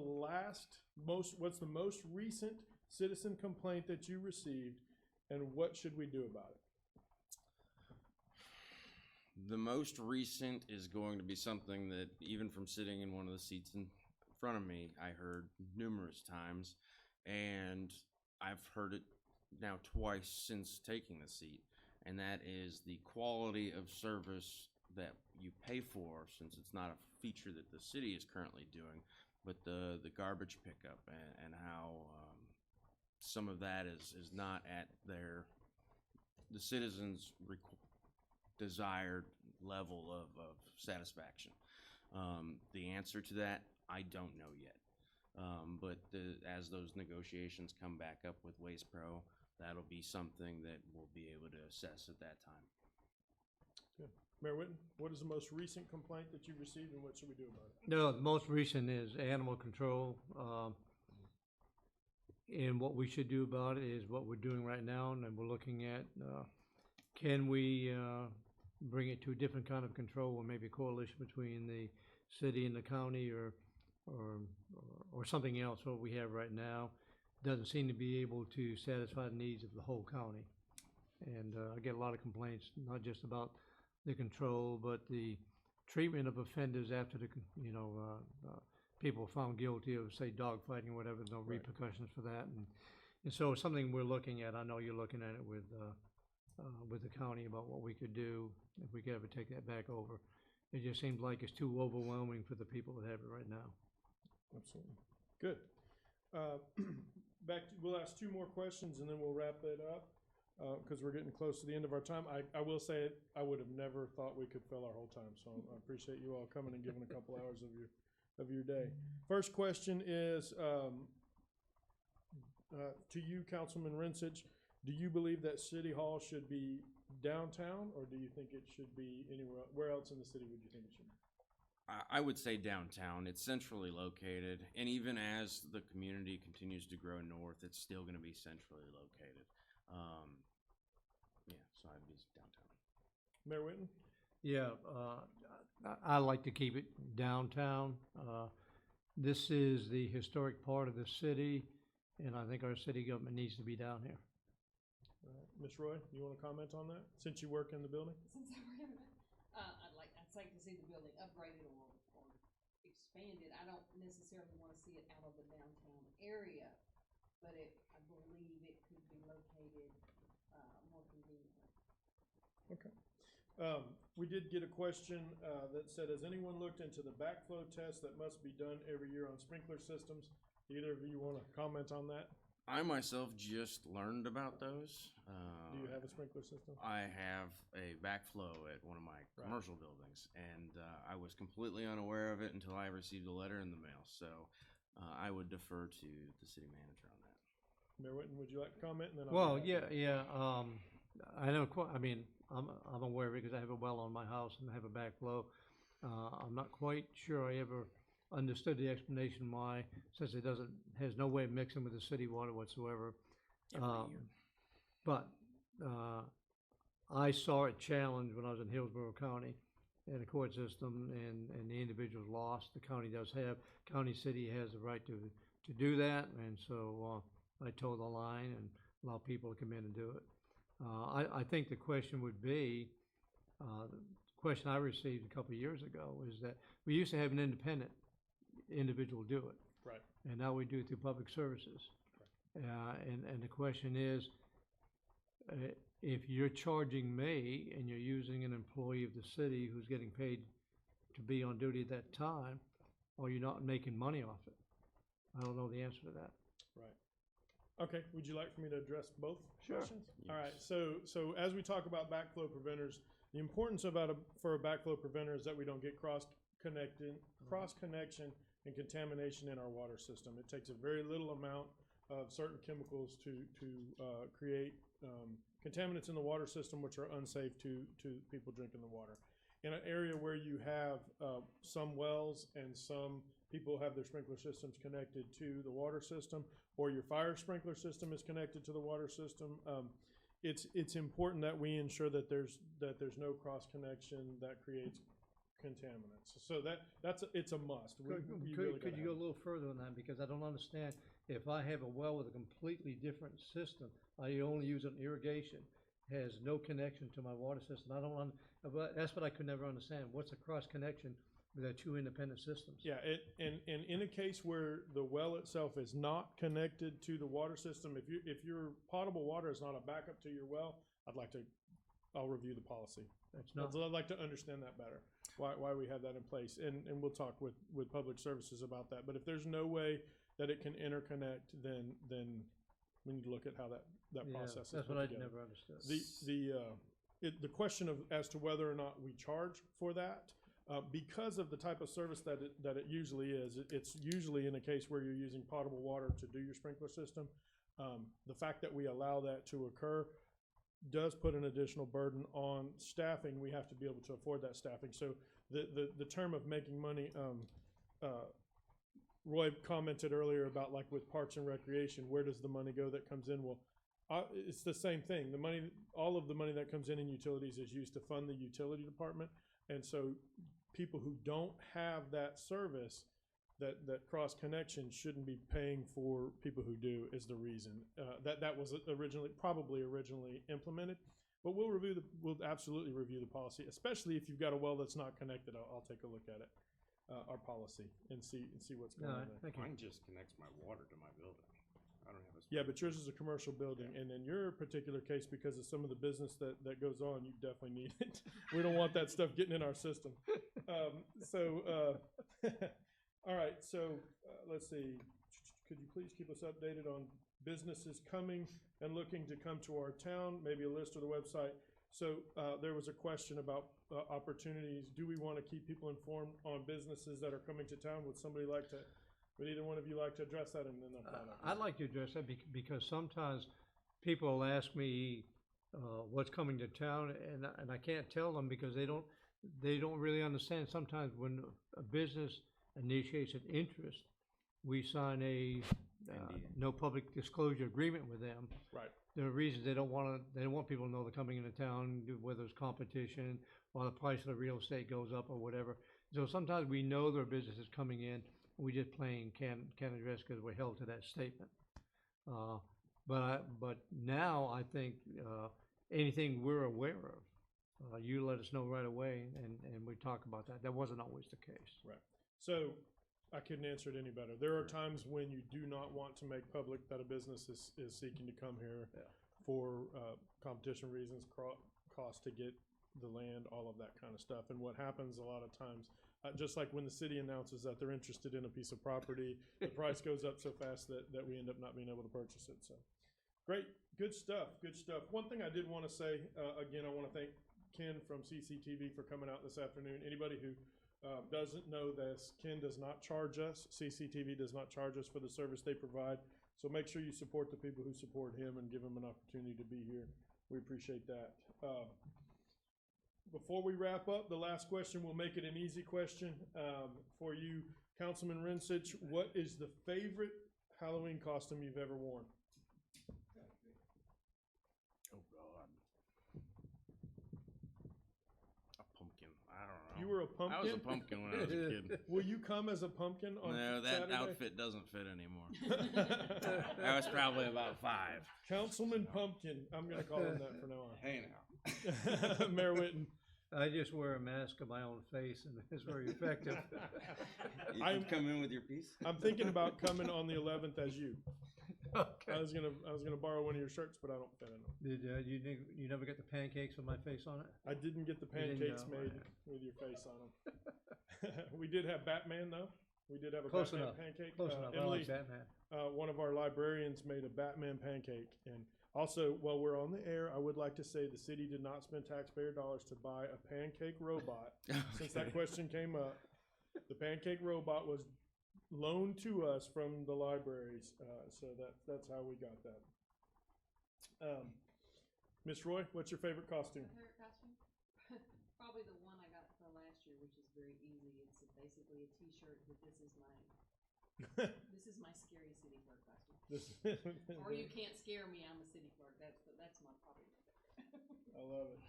most recent citizen complaint that you received, and what should we do about it? The most recent is going to be something that even from sitting in one of the seats in front of me, I heard numerous times, and I've heard it now twice since taking the seat, and that is the quality of service that you pay for, since it's not a feature that the city is currently doing, but the garbage pickup and how some of that is not at the citizens' desired level of satisfaction. The answer to that, I don't know yet. But as those negotiations come back up with Waste Pro, that'll be something that we'll be able to assess at that time. Good. Mayor Witten, what is the most recent complaint that you received, and what should we do about it? No, the most recent is animal control. And what we should do about it is what we're doing right now, and we're looking at, can we bring it to a different kind of control, or maybe a coalition between the city and the county, or something else. What we have right now doesn't seem to be able to satisfy the needs of the whole county. And I get a lot of complaints, not just about the control, but the treatment of offenders after people are found guilty of, say, dog fighting or whatever. No repercussions for that. And so it's something we're looking at. I know you're looking at it with the county about what we could do if we could ever take that back over. It just seems like it's too overwhelming for the people that have it right now. Absolutely. Good. We'll ask two more questions, and then we'll wrap that up, because we're getting close to the end of our time. I will say it, I would have never thought we could fill our whole time, so I appreciate you all coming and giving a couple hours of your day. First question is to you, Councilman Rinse. Do you believe that City Hall should be downtown, or do you think it should be anywhere? Where else in the city would you think it should be? I would say downtown. It's centrally located, and even as the community continues to grow north, it's still going to be centrally located. Yeah, so I'd be downtown. Mayor Witten? Yeah, I like to keep it downtown. This is the historic part of the city, and I think our city government needs to be down here. All right. Ms. Roy, you want to comment on that, since you work in the building? Since I work in it, I'd like to see the building upgraded or expanded. I don't necessarily wanna see it out of the downtown area, but I believe it could be located, more conveniently. Okay. We did get a question, that said, has anyone looked into the backflow test that must be done every year on sprinkler systems? Either of you want to comment on that? I myself just learned about those. Do you have a sprinkler system? I have a backflow at one of my Right. commercial buildings, and I was completely unaware of it until I received a letter in the mail. So I would defer to the city manager on that. Mayor Witten, would you like to comment? And then I'll Well, be back. yeah. I know. I mean, I'm aware of it because I have a well on my house and I have a backflow. I'm not quite sure I ever understood the explanation why, since it has no way of mixing with the city water whatsoever. But I saw it challenged when I was in Hillsborough County in the court system, and the individuals lost. The county does have, county city has the right to do that, and so I told the line and allow people to come in and do it. I think the question would be, the question I received a couple of years ago is that we used to have an independent individual do it. Right. And now we do it through public services. And the question is, if you're charging me and you're using an employee of the city who's getting paid to be on duty at that time, are you not making money off it? I don't know the answer to that. Right. Okay, would you like for me to address both Sure. questions? All right, so as we talk about backflow preventers, the importance for a backflow preventer is that we don't get cross connection and contamination in our water system. It takes a very little amount of certain chemicals to create contaminants in the water system which are unsafe to people drinking the water. In an area where you have some wells and some people have their sprinkler systems connected to the water system, or your fire sprinkler system is connected to the water system, it's important that we ensure that there's no cross connection that creates contaminants. So it's a must. Could you go a little further on that? Because I don't understand, if I have a well with a completely different system, I only use it in irrigation, has no connection to my water system, but that's what I could never understand. What's a cross connection with our two independent systems? Yeah, and in a case where the well itself is not connected to the water system, if your potable water is not a backup to your well, I'll review the policy. I'd like to understand that better, why we have that in place, and we'll talk with public services about that. But if there's no way that it can interconnect, then we need to look at how that process is That's put what I together. never understood. The question as to whether or not we charge for that, because of the type of service that it usually is, it's usually in a case where you're using potable water to do your sprinkler system. The fact that we allow that to occur does put an additional burden on staffing. We have to be able to afford that staffing. So the term of making money, Roy commented earlier about, like with Parks and Recreation, where does the money go that comes in? Well, it's the same thing. All of the money that comes in utilities is used to fund the utility department. And so people who don't have that service, that cross connection, shouldn't be paying for people who do, is the reason. That was probably originally implemented. But we'll absolutely review the policy, especially if you've got a well that's not connected. I'll take a look at it, our policy, and see what's going on there. Thank you. Mine just connects my water to my building. I don't have a. Yeah, but yours is a commercial building, and in your particular case, because of some of the business that goes on, you definitely need it. We don't want that stuff getting in our system. All right, so let's see. Could you please keep us updated on businesses coming and looking to come to our town, maybe a list or the website? So there was a question about opportunities. Do we want to keep people informed on businesses that are coming to town? Would either one of you like to address that? And then I'd like to address that because sometimes people ask me what's coming to town, and I can't tell them because they don't they don't really understand. Sometimes when a business initiates an interest, we sign a no public disclosure agreement with them. Right. There are reasons they don't want people to know they're coming into town, whether it's competition or the price of the real estate goes up or whatever. So sometimes we know their business is coming in, we just plain can't address because we're held to that statement. But now I think anything we're aware of, you let us know right away, and we talk about that. That wasn't always the case. Right. So I couldn't answer it any better. There are times when you do not want to make public that a business is seeking to come here for competition reasons, cost to get the land, all of that kind of stuff. And what happens a lot of times, just like when the city announces that they're interested in a piece of property, the price goes up so fast that we end up not being able to purchase it. So great, good stuff, good stuff. One thing I did want to say, again, I want to thank Ken from CCTV for coming out this afternoon. Anybody who doesn't know this, Ken does not charge us. CCTV does not charge us for the service they provide. So make sure you support the people who support him and give him an opportunity to be here. We appreciate that. Before we wrap up, the last question, we'll make it an easy question for you, Councilman Rinse. What is the favorite Halloween costume you've ever worn? Oh, God. A pumpkin. I don't know. You were a pumpkin? I was a pumpkin when I was a kid. Will you come as a pumpkin on No, that Saturday? outfit doesn't fit anymore. I was probably about 5. Councilman Pumpkin. I'm going to call him that for now on. Hey now. Mayor Witten. I just wear a mask of my own face, and it's very effective. You can come in with your piece. I'm thinking about coming on the 11th as you. Okay. I was gonna borrow one of your shirts, but I don't fit in them. You never get the pancakes with my face on it? I didn't get the You didn't pancakes know, made right. with your face on them. We did have Batman though. We did have a Close Batman enough. pancake. Close enough. I Emily, like that, man. one of our librarians made a Batman pancake. And also, while we're on the air, I would like to say the city did not spend taxpayer dollars to buy a pancake robot. Since that question came up, the pancake robot was loaned to us from the libraries. So that's how we got that. Miss Roy, what's your favorite costume? My favorite costume? Probably the one I got for last year, which is very easy. It's basically a T-shirt with this is my scary city clerk costume. Or you can't scare me, I'm a city clerk. That's my probably my favorite. I love it.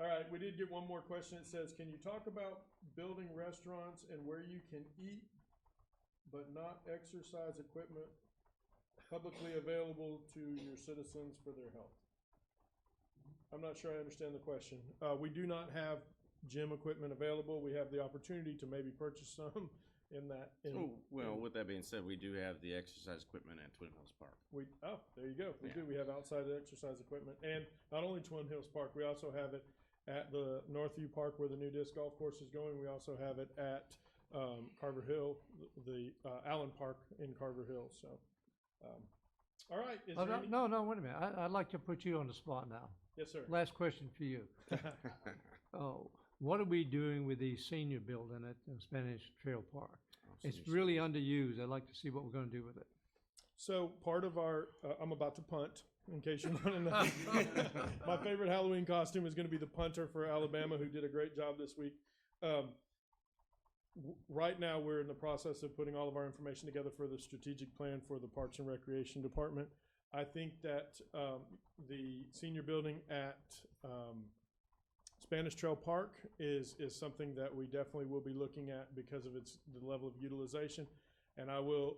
All right, we did get one more question. It says, can you talk about building restaurants and where you can eat but not exercise equipment publicly available to your citizens for their health? I'm not sure I understand the question. We do not have gym equipment available. We have the opportunity to maybe purchase some in that. Well, with that being said, we do have the exercise equipment at Twin Hills Park. There you go. We Yeah. do. We have outside exercise equipment. And not only Twin Hills Park, we also have it at the Northview Park where the new disc golf course is going. We also have it at Carver Hill, the Allen Park in Carver Hill. So, all right. Is there any- No, wait a minute. I'd like to put you on the spot now. Yes, sir. Last question for you. What are we doing with the senior building at Spanish Trail Park? It's really underused. I'd like to see what we're going to do with it. So part of our, I'm about to punt, in case you want to know. My favorite Halloween costume is going to be the punter for Alabama, who did a great job this week. Right now, we're in the process of putting all of our information together for the strategic plan for the Parks and Recreation Department. I think that the senior building at Spanish Trail Park is something that we definitely will be looking at because of the level of utilization. And I will,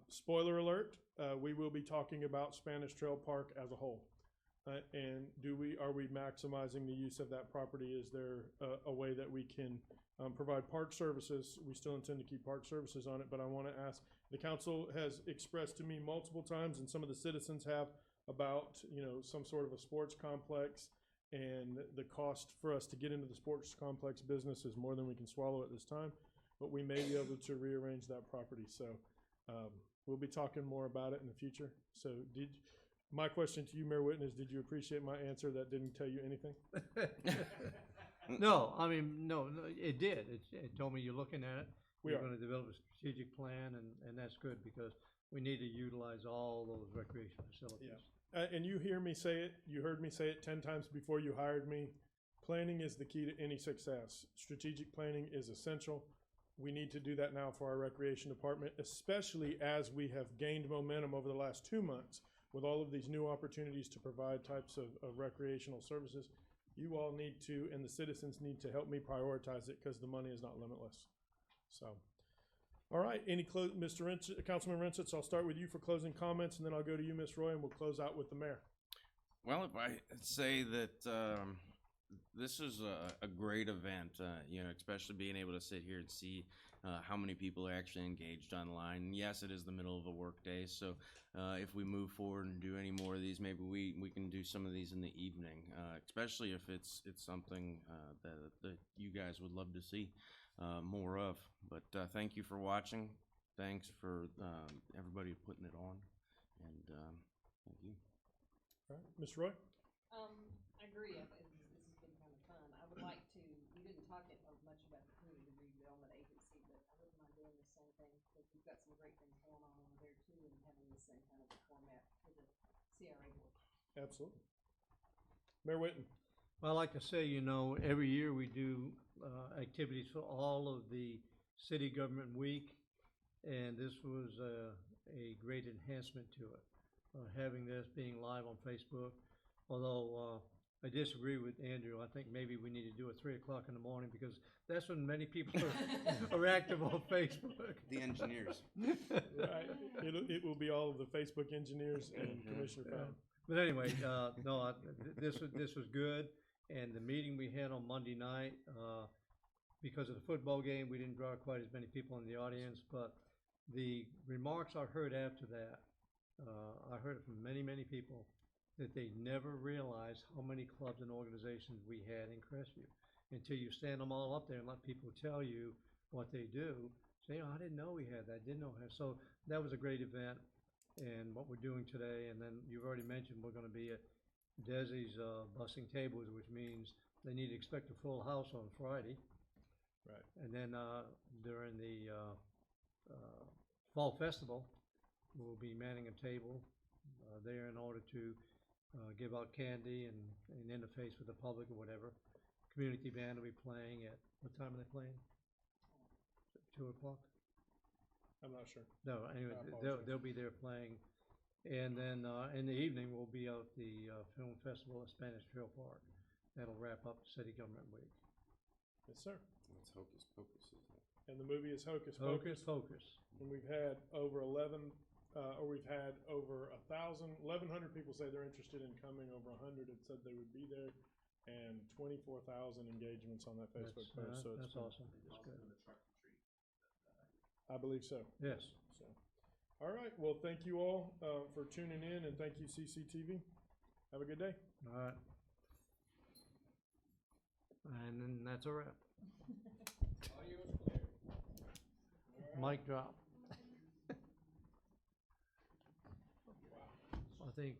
spoiler alert, we will be talking about Spanish Trail Park as a whole. And are we maximizing the use of that property? Is there a way that we can provide park services? We still intend to keep park services on it, but I want to ask, the council has expressed to me multiple times, and some of the citizens have, about, some sort of a sports complex, and the cost for us to get into the sports complex business is more than we can swallow at this time, but we may be able to rearrange that property. So we'll be talking more about it in the future. So my question to you, Mayor Witten, is did you appreciate my answer that didn't tell you anything? No, I mean, no, it did. It told me you're looking at it. We're going to develop a strategic plan, and that's good because we need to utilize all those recreation facilities. And you hear me say it, you heard me say it 10 times before you hired me. Planning is the key to any success. Strategic planning is essential. We need to do that now for our recreation department, especially as we have gained momentum over the last 2 months with all of these new opportunities to provide types of recreational services. You all need to, and the citizens need to help me prioritize it because the money is not limitless. So, all right, Mr. Rinse, Councilman Rinse, I'll start with you for closing comments, and then I'll go to you, Ms. Roy, and we'll close out with the mayor. Well, if I say that this is a great event, you know, especially being able to sit here and see how many people are actually engaged online. And yes, it is the middle of a work day, so if we move forward and do any more of these, maybe we can do some of these in the evening, especially if it's something that you guys would love to see more of. But thank you for watching. Thanks for everybody putting it on, and thank you. All right, Ms. Roy? I agree. This has been kind of fun. I would like to, we didn't talk much about the community redevelopment agency, but I wouldn't mind doing the same thing because we've got some great things going on over there too, and having the same kind of format for the CRA board. Absolutely. Mayor Witten? Well, I like to say, you know, every year we do activities for all of the city government week, and this was a great enhancement to it. Having this being live on Facebook, although I disagree with Andrew. I think maybe we need to do it 3 o'clock in the morning because that's when many people are active on Facebook. The engineers. Right. It will be all of the Facebook engineers and Commissioner Pound. But anyway, no, this was good, and the meeting we had on Monday night, because of the football game, we didn't draw quite as many people in the audience, but the remarks I heard after that, I heard it from many people that they never realized how many clubs and organizations we had in Crestview until you stand them all up there and let people tell you what they do. Say, oh, I didn't know we had that, didn't know we had. So that was a great event, and what we're doing today, and then you've already mentioned we're gonna be at Desi's busing tables, which means they need to expect a full house on Friday. Right. And then during the Fall Festival, we'll be manning a table there in order to give out candy and interface with the public or whatever. Community band will be playing at, what time are they playing? 2 o'clock? I'm not sure. No, anyway, I apologize. they'll be there playing. And then in the evening, we'll be out at the film festival at Spanish Trail Park. That'll wrap up City Government Week. Yes, sir. That's Hocus Pocus, isn't it? And the movie is Hocus Hocus Pocus. Pocus. And we've had over 1,100 people say they're interested in coming. Over 100 had said they would be there, and 24,000 engagements on that Facebook post. So it's That's awesome. That's Also good. doing the truck or treat. I believe so. Yes. So, all right. Well, thank you all for tuning in, and thank you, CCTV. Have a good day. All right. And then that's a wrap. Mic drop. I think